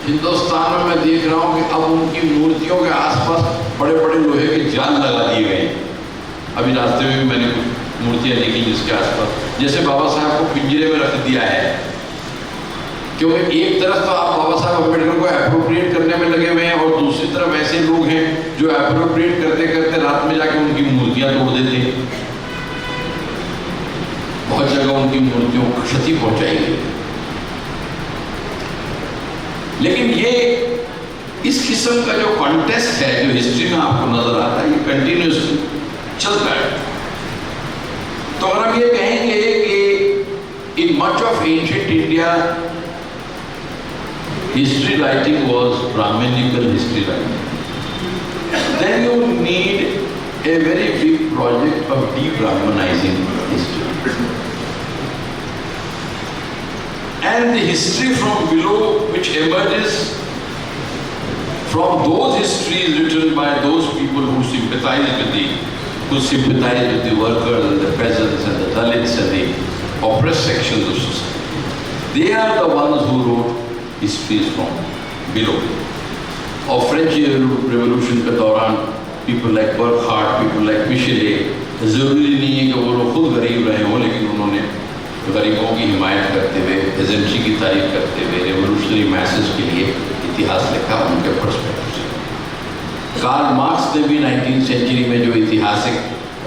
हिंदुस्तान में मैं देख रहा हूं कि अब उनकी मूर्तियों के आसपास बड़े बड़े लोहे के जाल लगा दिए गए हैं। अभी रास्ते में भी मैंने कुछ मूर्तियां देखी जिसके आसपास जैसे बाबा साहब को पिंजरे में रख दिया है, क्योंकि एक तरफ तो आप बाबा साहब अम्बेडकर को एप्रोप्रिएट करने में लगे हुए हैं और दूसरी तरफ ऐसे लोग हैं जो एप्रोप्रिएट करते करते रात में जाके उनकी मूर्तियां तोड़ देते हैं। बहुत जगह उनकी मूर्तियों को क्षति पहुंचाई गई। लेकिन ये इस किस्म का जो कॉन्टेस्ट है जो हिस्ट्री में आपको नजर आता है, ये कंटिन्यूसली चलता है। तो अगर हम ये कहेंगे कि in much of ancient India history writing was Brahmanical history writing, then you need a very big project of de-Brahmanizing history. And the history from below which emerges from those histories written by those people who sympathize with the workers and the peasants and the Dalits and the oppressed sections of society. They are the ones who wrote histories from below. Of French Revolution के दौरान people like Parishad, people like Michelet, ज़रूरी नहीं है कि वो लोग खुद गरीब रहे हों, लेकिन उन्होंने गरीबों की हिमायत करते हुए, पेजेंट्री की तारीफ करते हुए, रेवोल्यूशनरी मैसेज के लिए इतिहास लिखा उनके पर्सपेक्टिव से। कार्ल मार्क्स ने भी 19वीं सेंचुरी में जो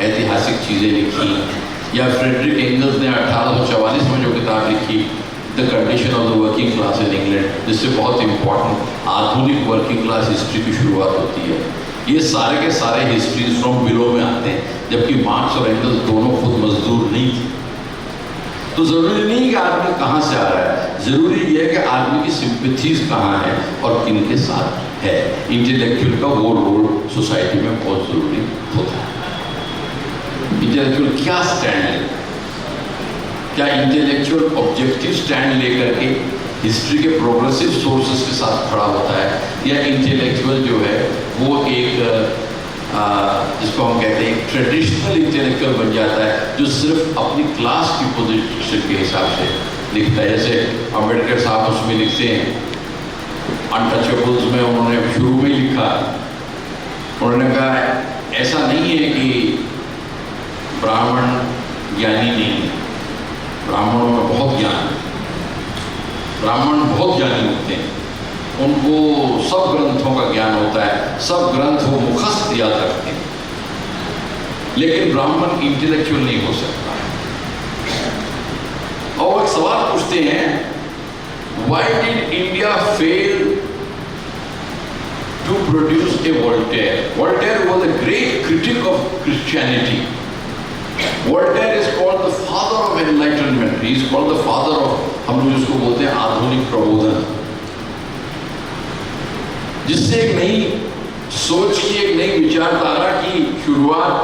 ऐतिहासिक चीज़ें लिखी, या फ्रेडरिक एंगल्स ने 1844 में जो किताब लिखी the condition of the working class in England, जिससे बहुत इंपॉर्टेंट आधुनिक वर्किंग क्लास हिस्ट्री की शुरुआत होती है। ये सारे के सारे हिस्ट्रीज फ्रॉम बिलो में आते हैं, जबकि मार्क्स और एंगल्स दोनों खुद मजदूर नहीं थे। तो ज़रूरी नहीं कि आदमी कहाँ से आ रहा है, ज़रूरी ये है कि आदमी की सिंपैथीज कहाँ है और किन के साथ है। इंटेलेक्चुअल का वो रोल सोसाइटी में बहुत ज़रूरी होता है। इंटेलेक्चुअल क्या स्टैंड है, क्या इंटेलेक्चुअल ऑब्जेक्टिव स्टैंड लेकर के हिस्ट्री के प्रोग्रेसिव सोर्सेस के साथ खड़ा होता है, या इंटेलेक्चुअल जो है वो एक जिसको हम कहते हैं ट्रेडिशनल इंटेलेक्चुअल बन जाता है, जो सिर्फ अपनी क्लास की पोजीशन के हिसाब से लिखता है। जैसे अम्बेडकर साहब उसमें लिखते हैं अनटचेबल्स में, उन्होंने शुरू में लिखा, उन्होंने कहा ऐसा नहीं है कि ब्राह्मण ज्ञानी नहीं है, ब्राह्मणों में बहुत ज्ञान है, ब्राह्मण बहुत ज्ञानी होते हैं, उनको सब ग्रंथों का ज्ञान होता है, सब ग्रंथ वो मुखस्त याद रखते हैं, लेकिन ब्राह्मण इंटेलेक्चुअल नहीं हो सकता। और एक सवाल पूछते हैं, why did India fail to produce a Voltaire? Voltaire was a great critic of Christianity. Voltaire is called the father of enlightenment. He is called the father of, हम लोग जिसको बोलते हैं आधुनिक प्रबोधन, जिससे एक नई सोच की, एक नई विचारधारा की शुरुआत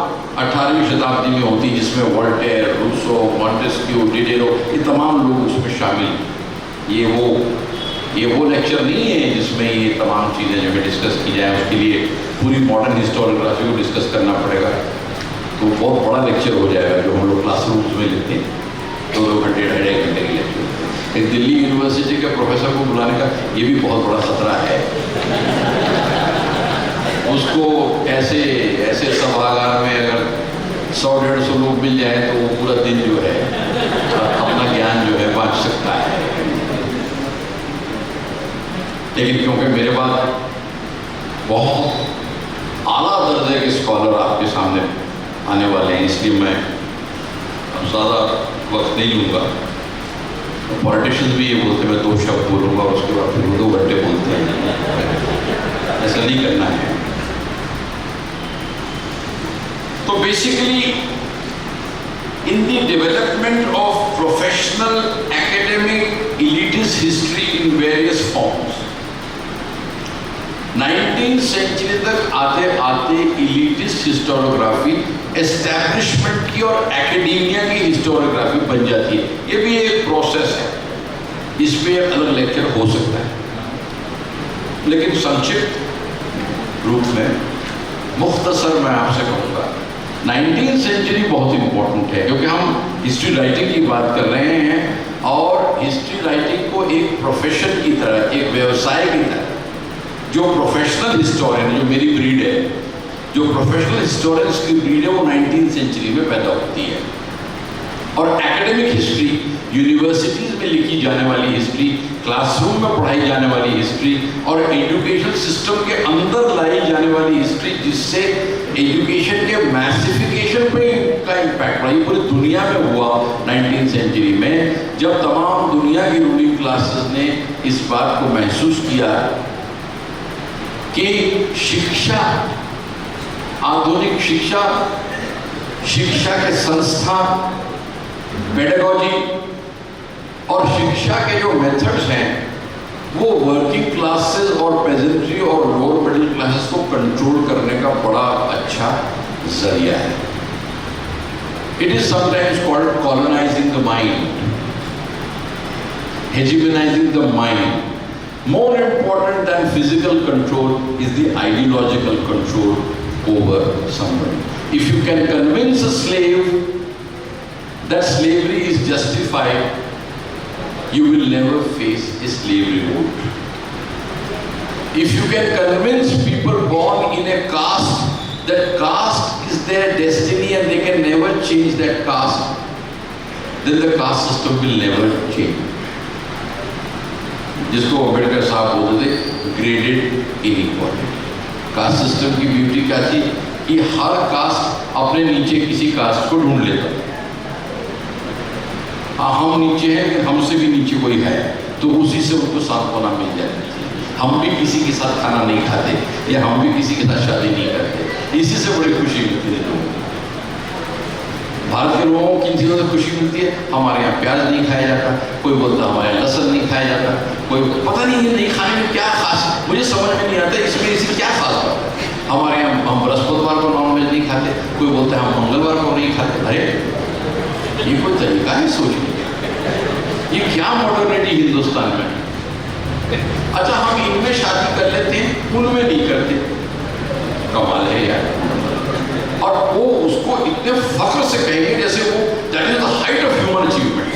18वीं शताब्दी में होती, जिसमें वोल्टेयर, रूसो, मॉन्टेस्क्यू, डिडेरो, ये तमाम लोग उसमें शामिल। ये वो लेक्चर नहीं है जिसमें ये तमाम चीज़ें जो है डिस्कस की जाए, उसके लिए पूरी मॉडर्न हिस्टोरियोग्राफी को डिस्कस करना पड़ेगा, तो बहुत बड़ा लेक्चर हो जाएगा जो हम लोग क्लासरूम्स में लेते हैं, 2 घंटे 2.5 घंटे के लेक्चर। एक दिल्ली यूनिवर्सिटी के प्रोफेसर को बुलाने का ये भी बहुत बड़ा खतरा है, उसको ऐसे सभागार में अगर 100-150 लोग मिल जाए तो वो पूरा दिन जो है अपना ज्ञान जो है बांट सकता है। लेकिन क्योंकि मेरे पास बहुत आला दर्जे के स्कॉलर आपके सामने आने वाले हैं, इसलिए मैं अब ज़्यादा वक्त नहीं लूँगा। पॉलिटिशियंस भी ये बोलते हैं मैं 2 शब्द बोलूँगा और उसके बाद फिर वो 2 घंटे बोलते हैं, ऐसा नहीं करना है। तो basically in the development of professional academic elitist history in various forms, 19वीं सेंचुरी तक आते आते एलिटिस्ट हिस्टोरियोग्राफी एस्टैब्लिशमेंट की और एकेडेमिया की हिस्टोरियोग्राफी बन जाती है। ये भी एक प्रोसेस है, इस पे अलग लेक्चर हो सकता है, लेकिन संक्षिप्त रूप में मुख्तसर मैं आपसे कहूँगा 19वीं सेंचुरी बहुत इंपॉर्टेंट है, क्योंकि हम हिस्ट्री राइटिंग की बात कर रहे हैं और हिस्ट्री राइटिंग को एक प्रोफेशन की तरह, एक व्यवसाय की तरह, जो प्रोफेशनल हिस्टोरियन, जो मेरी ब्रीड है, जो प्रोफेशनल हिस्टोरियंस की ब्रीड है, वो 19वीं सेंचुरी में पैदा होती है। और एकेडमिक हिस्ट्री, यूनिवर्सिटीज़ में लिखी जाने वाली हिस्ट्री, क्लासरूम में पढ़ाई जाने वाली हिस्ट्री और एजुकेशन सिस्टम के अंदर लाई जाने वाली हिस्ट्री, जिससे एजुकेशन के मैसिफिकेशन पे का इम्पैक्ट पड़ा, ये पूरी दुनिया में हुआ 19वीं सेंचुरी में, जब तमाम दुनिया की रूलिंग क्लासेस ने इस बात को महसूस किया कि शिक्षा, आधुनिक शिक्षा, शिक्षा के संस्थान, पेडागॉजी और शिक्षा के जो मेथड्स हैं वो वर्किंग क्लासेस और पेजेंट्री और लोअर मिडिल क्लासेस को कंट्रोल करने का बड़ा अच्छा जरिया है। It is sometimes called colonizing the mind, hegemonizing the mind. More important than physical control is the ideological control over somebody. If you can convince a slave that slavery is justified, you will never face a slave revolt. If you can convince people born in a caste that caste is their destiny and they can never change that caste, then the caste system will never change. जिसको अम्बेडकर साहब बोलते थे graded inequality. Caste system की beauty क्या थी कि हर cast अपने नीचे किसी कास्ट को ढूंढ लेता। हम नीचे हैं कि हमसे भी नीचे कोई है, तो उसी से उनको सांत्वना मिल जाती थी। हम भी किसी के साथ खाना नहीं खाते या हम भी किसी के साथ शादी नहीं करते, इसी से बड़ी खुशी मिलती है लोगों को। भारत के लोगों को किन चीज़ों से खुशी मिलती है? हमारे यहाँ प्याज नहीं खाया जाता, कोई बोलता हमारे यहाँ लहसुन नहीं खाया जाता, कोई पता नहीं ये नहीं खाने में क्या खास, मुझे समझ में नहीं आता इसमें इसी क्या खास बात है। हमारे यहाँ हम बृहस्पतिवार को नॉनवेज नहीं खाते, कोई बोलता है हम मंगलवार को नहीं खाते। अरे ये कोई तरीका है सोचने का? ये क्या मॉडर्निटी हिंदुस्तान में? अच्छा, हम इनमें शादी कर लेते हैं, उनमें नहीं करते, कमाल है यार। और वो उसको इतने फख्र से कहेंगे जैसे वो that is the height of human achievement.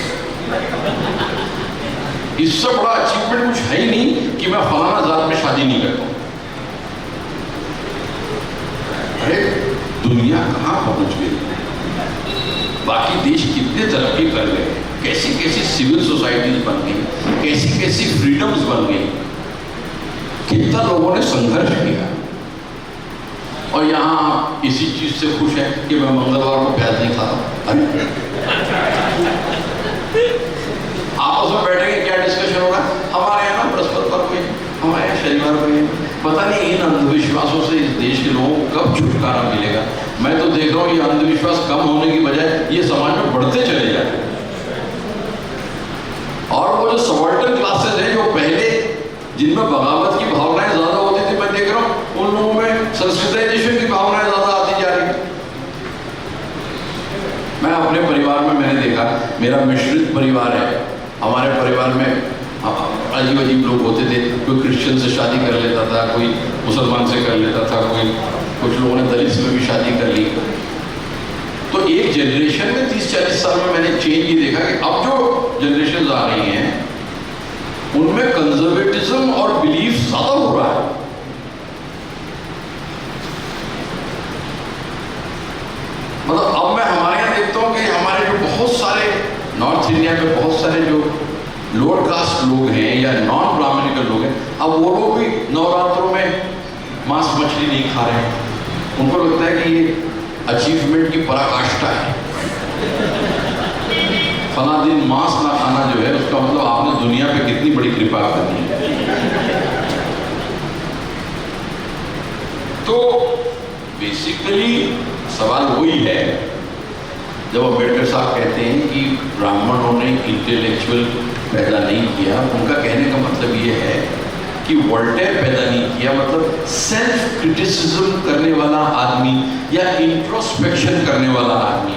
इससे बड़ा अचीवमेंट कुछ है ही नहीं कि मैं फलाना जात में शादी नहीं करता हूं। अरे दुनिया कहां पहुंच गई, बाकी देश कितने तरक्की कर गए, कैसी कैसी सिविल सोसाइटीज बन गई, कैसी कैसी फ्रीडम्स बन गई, कितना लोगों ने संघर्ष किया। और यहाँ आप इसी चीज से खुश हैं कि मैं मंगलवार को प्याज नहीं खाता। अरे आपस में बैठेंगे, क्या डिस्कशन होगा? हमारे यहाँ बृहस्पतिवार को, हमारे यहाँ शनिवार को। पता नहीं इन अंधविश्वासों से इस देश के लोगों को कब छुटकारा मिलेगा। मैं तो देख रहा हूँ ये अंधविश्वास कम होने की बजाय ये समाज में बढ़ते चले जा रहे हैं। और वो जो सबाल्टर्न क्लासेस हैं, जो पहले जिनमें बगावत की भावनाएं ज्यादा होती थी, मैं देख रहा हूँ उन लोगों में संस्कृताइजेशन की भावनाएं ज्यादा आती जा रही। मैं अपने परिवार में मैंने देखा, मेरा मिश्रित परिवार है, हमारे परिवार में अजीब अजीब लोग होते थे। कोई क्रिश्चियन से शादी कर लेता था, कोई मुसलमान से कर लेता था, कुछ लोगों ने दलित में भी शादी कर ली। तो एक जनरेशन में 30-40 साल में मैंने चेंज ये देखा कि अब जो जनरेशन आ रही हैं उनमें कंजर्वेटिज्म और बिलीफ ज्यादा हो रहा है। मतलब अब मैं हमारे यहाँ देखता हूँ कि हमारे जो बहुत सारे नॉर्थ इंडिया में बहुत सारे जो लोअर कास्ट लोग हैं या नॉन ब्राह्मणिकल लोग हैं, अब वो लोग भी नवरात्रों में मांस मछली नहीं खा रहे हैं। उनको लगता है कि ये अचीवमेंट की पराकाष्ठा है। फला दिन मांस ना खाना जो है उसका मतलब आपने दुनिया पे कितनी बड़ी कृपा करनी है। तो बेसिकली सवाल वही है, जब अम्बेडकर साहब कहते हैं कि ब्राह्मणों ने इंटेलेक्चुअल पैदा नहीं किया, उनका कहने का मतलब ये है कि वोल्टेयर पैदा नहीं किया, मतलब सेल्फ क्रिटिसिज्म करने वाला आदमी या इंट्रोस्पेक्शन करने वाला आदमी,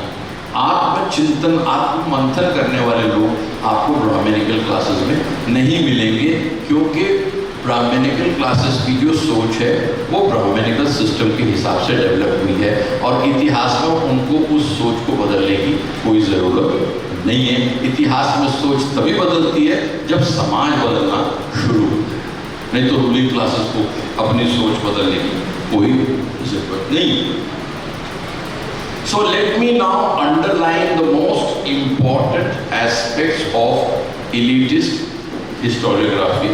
आत्मचिंतन आत्ममंथन करने वाले लोग आपको ब्राह्मणिकल क्लासेस में नहीं मिलेंगे, क्योंकि ब्राह्मणिकल क्लासेस की जो सोच है वो ब्राह्मणिकल सिस्टम के हिसाब से डेवलप हुई है और इतिहास में उनको उस सोच को बदलने की कोई ज़रूरत नहीं है। इतिहास में सोच तभी बदलती है जब समाज बदलना शुरू होता है, नहीं तो रूलिंग क्लासेस को अपनी सोच बदलने की कोई ज़रूरत नहीं। So let me now underline the most important aspects of elitist historiography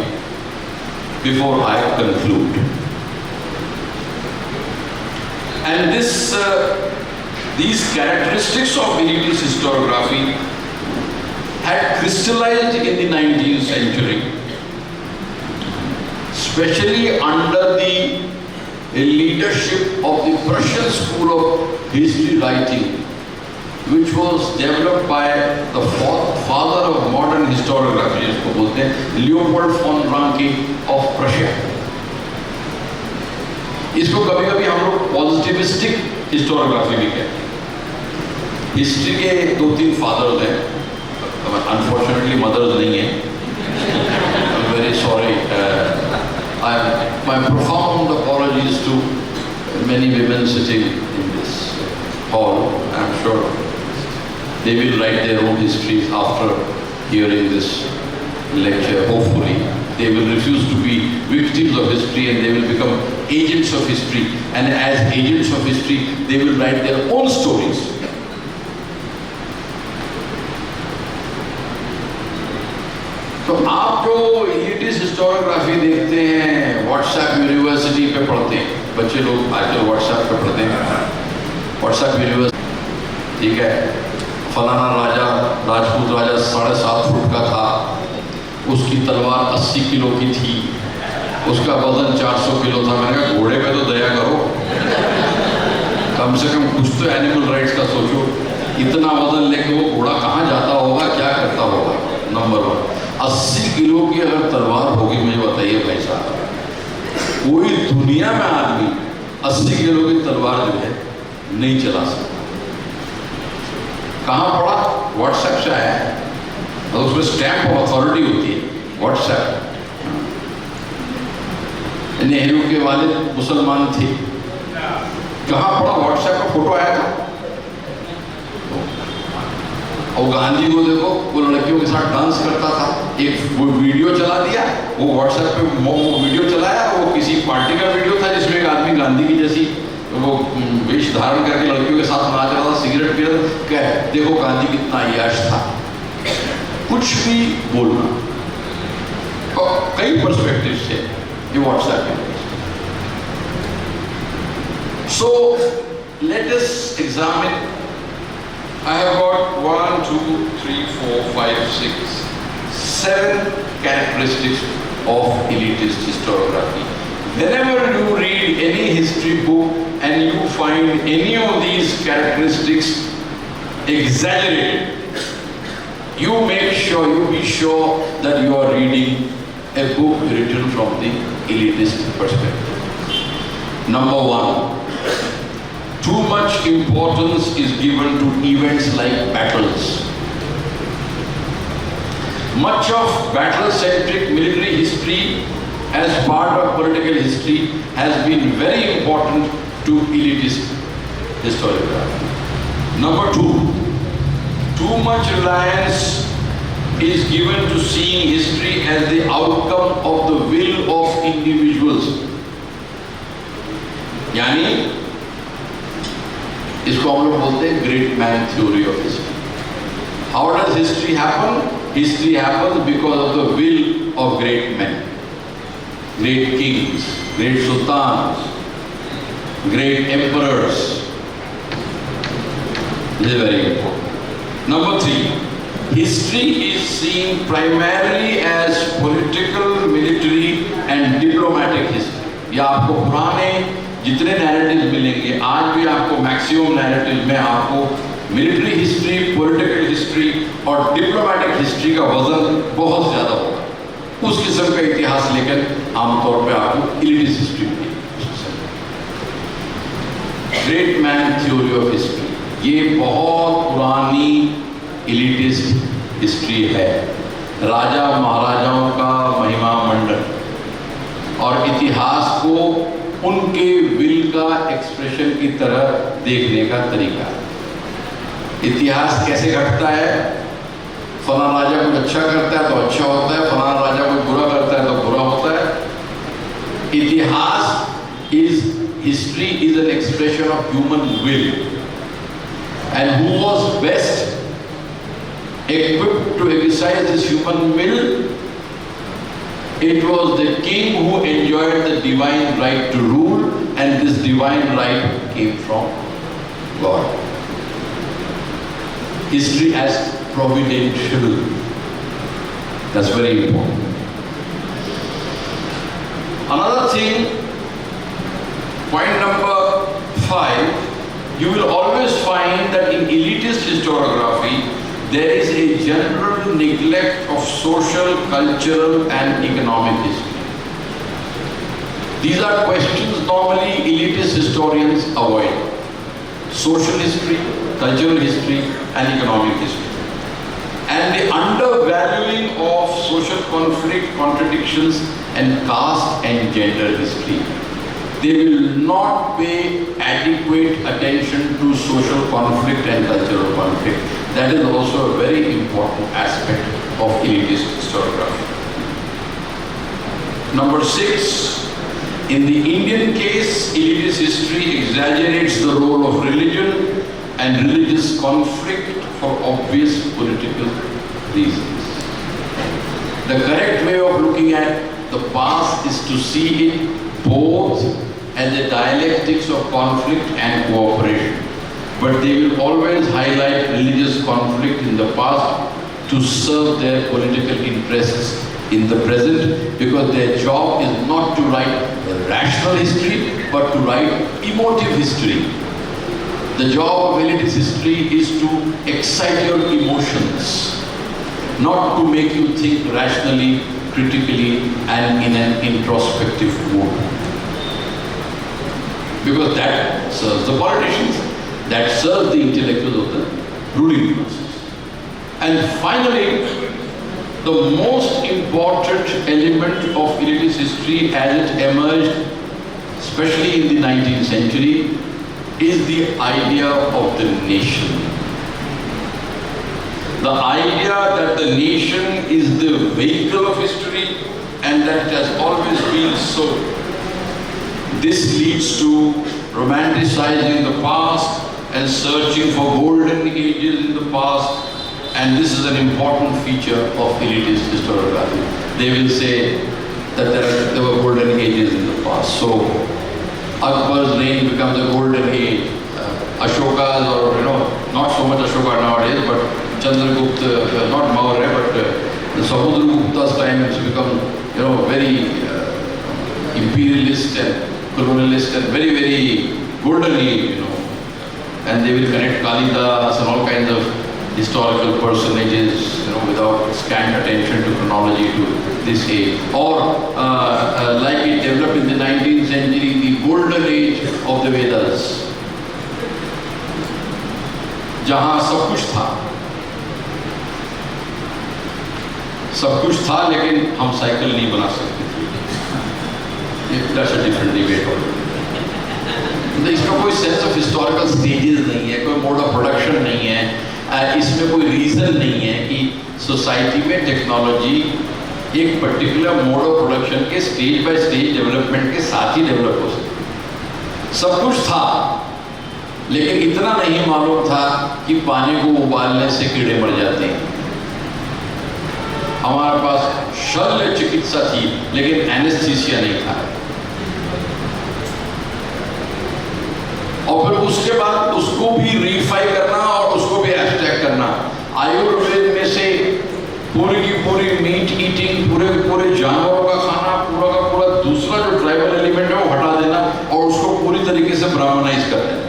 before I conclude. And these characteristics of elitist historiography had crystallized in the 19th century, especially under the leadership of the Prussian school of history writing, which was developed by the father of modern historiography, जिसको बोलते हैं Leopold fawn रांके of Prussia. इसको कभी-कभी हम लोग positivistic historiography भी कहते हैं। हिस्ट्री के 2-3 फादर्स हैं, अनफॉर्चुनेटली मदर्स नहीं हैं. I'm very sorry. My profound apologies to many women sitting in this hall. I'm sure they will write their own histories after hearing this lecture. Hopefully, they will refuse to be victims of history and they will become agents of history. And as agents of history, they will write their own stories. तो आप जो elitist historiography देखते हैं, WhatsApp university पे पढ़ते हैं, बच्चे लोग आजकल व्हाट्सएप पे पढ़ते हैं, व्हाट्सएप यूनिवर्सिटी, ठीक है, फलाना राजा, राजपूत राजा 7.5 फुट का था, उसकी तलवार 80 किलो की थी, उसका वजन 400 किलो था. मैंने कहा घोड़े पे तो दया करो, कम से कम कुछ तो एनिमल राइट्स का सोचो. इतना वजन लेके वो घोड़ा कहाँ जाता होगा, क्या करता होगा. नंबर 1. 80 किलो की अगर तलवार होगी, मुझे बताइए भाई साहब, कोई दुनिया में आदमी 80 किलो की तलवार जो है नहीं चला सकता. कहाँ पड़ा? व्हाट्सएप से आया है, और उसमें स्टैम्प ऑफ अथॉरिटी होती है. व्हाट्सएप. नेहरू के वालिद मुसलमान थे, कहाँ पड़ा? व्हाट्सएप का फोटो आया था. और गांधी को देखो, वो लड़कियों के साथ डांस करता था, एक वो वीडियो चला दिया, वो व्हाट्सएप पे वो वीडियो चलाया. वो किसी पार्टी का वीडियो था जिसमें एक आदमी गांधी की जैसी वो वेश धारण करके लड़कियों के साथ नाच रहा था, सिगरेट पी रहा था. क्या देखो गांधी कितना यश था. कुछ भी बोलना, और कई पर्सपेक्टिव से ये व्हाट्सएप है. So let us examine. I have got 1, 2, 3, 4, 5, 6, 7 characteristics of elitist historiography. Whenever you read any history book and you find any of these characteristics exaggerated, you be sure that you are reading a book written from the elitist perspective. Number 1. Too much importance is given to events like battles. Much of battle-centric military history as part of political history has been very important to elitist historiography. Number 2, too much reliance is given to seeing history as the outcome of the will of individuals. यानी इसको हम लोग बोलते हैं great man theory of history. How does history happen? History happen because of the will of great man, great kings, great sultans, great emperors. This is very important. Number 3, history is seen primarily as political, military and diplomatic history. या आपको पुराने जितने narrative मिलेंगे, आज भी आपको maximum narrative में आपको मिलिट्री हिस्ट्री, पॉलिटिकल हिस्ट्री और डिप्लोमेटिक हिस्ट्री का वजन बहुत ज़्यादा होगा. उस किस्म का इतिहास लेकर आमतौर पे आपको एलिटिस्ट हिस्ट्री मिलेगी. Great man theory of history, ये बहुत पुरानी एलिटिस्ट हिस्ट्री है. राजा महाराजाओं का महिमा मंडल और इतिहास को उनके विल का एक्सप्रेशन की तरह देखने का तरीका. इतिहास कैसे घटता है? फलाना राजा कुछ अच्छा करता है तो अच्छा होता है, फलाना राजा कुछ बुरा करता है तो बुरा होता है. इतिहास is, history is an expression of human will, and who was best equipped to exercise this human will? It was the king who enjoyed the divine right to rule, and this divine right came from God. History as providential. That's very important. Another thing, point number 5, you will always find that in elitist historiography, there is a general neglect of social, cultural and economic history. These are questions normally elitist historians avoid. social history, cultural history, and economic history. And the undervaluing of social conflict, contradictions, and caste and gender history. They will not pay adequate attention to social conflict and cultural conflict. That is also a very important aspect of elitist historiography. Number 6, in the Indian case, elitist history exaggerates the role of religion and religious conflict for obvious political reasons. The correct way of looking at the past is to see it both as the dialectics of conflict and cooperation. But they will always highlight religious conflict in the past to serve their political interests in the present, because their job is not to write rational history, but to write emotive history. The job of elitist history is to excite your emotions, not to make you think rationally, critically, and in an introspective mode. Because that serves the politicians, that serves the intellectuals of the ruling classes. And finally, the most important element of elitist history as it emerged, especially in the 19th century, is the idea of the nation. The idea that the nation is the vehicle of history and that it has always been so. This leads to romanticizing the past and searching for golden ages in the past, and this is an important feature of elitist historiography. They will say that there were golden ages in the past. So Akbar's reign becomes a golden age. Ashoka's, or not so much Ashoka nowadays, but Chandragupta, not Maurya, but the Samudragupta's time has become, very imperialist and colonialist and very, very golden age, And they will connect Kalidas and all kinds of historical personages, without scant attention to chronology to this age. Or like it developed in the 19th century, the golden age of the Vedas, जहाँ सब कुछ था लेकिन हम cycle नहीं बना सकते थे। That's a different debate. इसमें कोई सेंस ऑफ हिस्टोरिकल स्टेजेस नहीं है, कोई मोड ऑफ प्रोडक्शन नहीं है, इसमें कोई रीजन नहीं है कि सोसाइटी में टेक्नोलॉजी एक पर्टिकुलर मोड ऑफ प्रोडक्शन के स्टेज बाय स्टेज डेवलपमेंट के साथ ही डेवलप हो सकती। सब कुछ था लेकिन इतना नहीं मालूम था कि पानी को उबालने से कीड़े मर जाते हैं। हमारे पास शल्य चिकित्सा थी लेकिन एनेस्थीसिया नहीं था। और फिर उसके बाद उसको भी रीफाइन करना और उसको भी एब्स्ट्रैक्ट करना। आयुर्वेद में से पूरी की पूरी मीट ईटिंग, पूरे जानवरों का खाना, पूरा का पूरा दूसरा जो ट्राइबल एलिमेंट है वो हटा देना और उसको पूरी तरीके से ब्राह्मणाइज कर देना।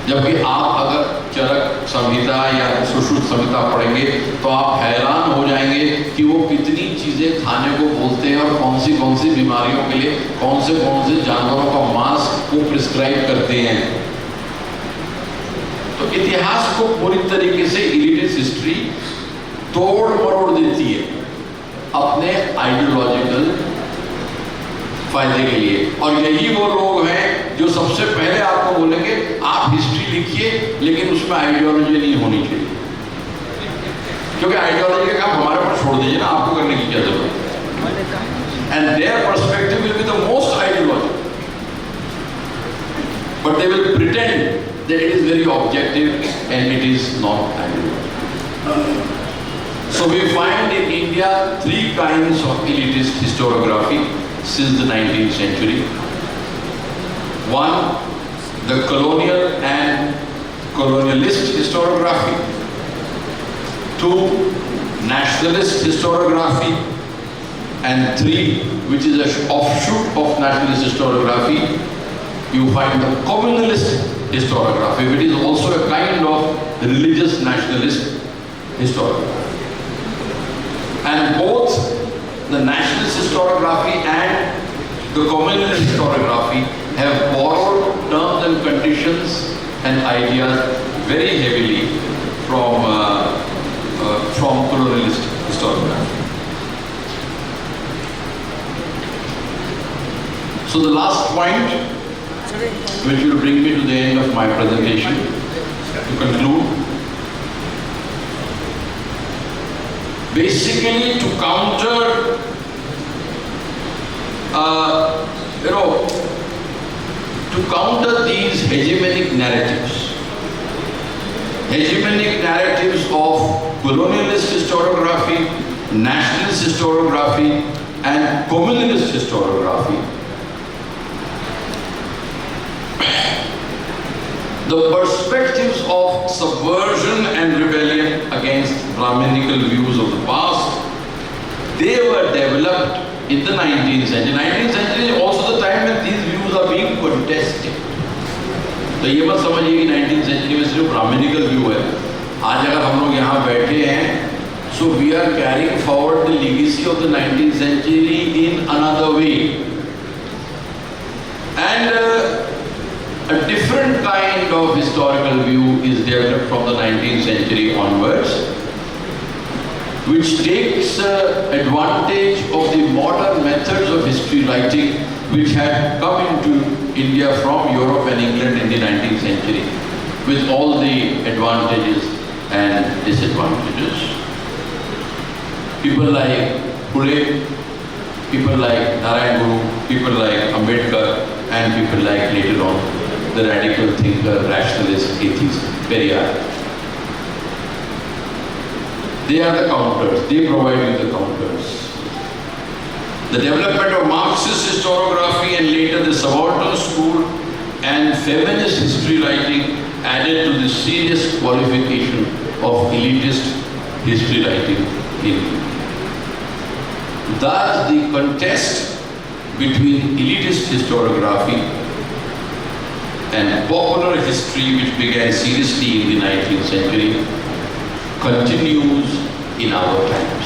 जबकि आप अगर चरक संहिता या सुश्रुत संहिता पढ़ेंगे तो आप हैरान हो जाएंगे कि वो कितनी चीजें खाने को बोलते हैं और कौन सी बीमारियों के लिए कौन से जानवरों का मांस वो प्रिस्क्राइब करते हैं। तो इतिहास को पूरी तरीके से एलिटिस्ट हिस्ट्री तोड़ मरोड़ देती है अपने आइडियोलॉजिकल फायदे के लिए। और यही वो लोग हैं जो सबसे पहले आपको बोलेंगे आप हिस्ट्री लिखिए लेकिन उसमें आइडियोलॉजी नहीं होनी चाहिए, क्योंकि आइडियोलॉजी का काम हमारे पर छोड़ दीजिए ना, आपको करने की क्या जरूरत है। And their perspective will be the most ideological, but they will pretend that it is very objective and it is not ideological. So we find in India 3 kinds of elitist historiography since the 19th century. 1, the colonial and colonialist historiography. 2, nationalist historiography. And 3, which is an offshoot of nationalist historiography, you find the communalist historiography, which is also a kind of religious nationalist historiography. And both the nationalist historiography and the communalist historiography have borrowed terms and conditions and ideas very heavily from colonialist historiography. So the last point, which will bring me to the end of my presentation, to conclude, basically to counter, to counter these hegemonic narratives of colonialist historiography, nationalist historiography, and communalist historiography. The perspectives of subversion and rebellion against Brahminical views of the past, they were developed in the 19th century. 19th century is also the time when these views are being contested. तो ये मत समझिए कि 19th century में सिर्फ Brahminical view है. आज अगर हम लोग यहाँ बैठे हैं, so we are carrying forward the legacy of the 19th century in another way. And a different kind of historical view is developed from the 19th century onwards, which takes advantage of the modern methods of history writing which had come into India from Europe and England in the 19th century, with all the advantages and disadvantages. People like Pule, people like Narayan Guru, people like Ambedkar, and people like later on the radical thinker, rationalist, atheist, Periyar. They are the counters. They provide you the counters. The development of Marxist historiography and later the subaltern school and feminist history writing added to the serious qualification of elitist history writing in India. Thus, the contest between elitist historiography and popular history, which began seriously in the 19th century, continues in our times.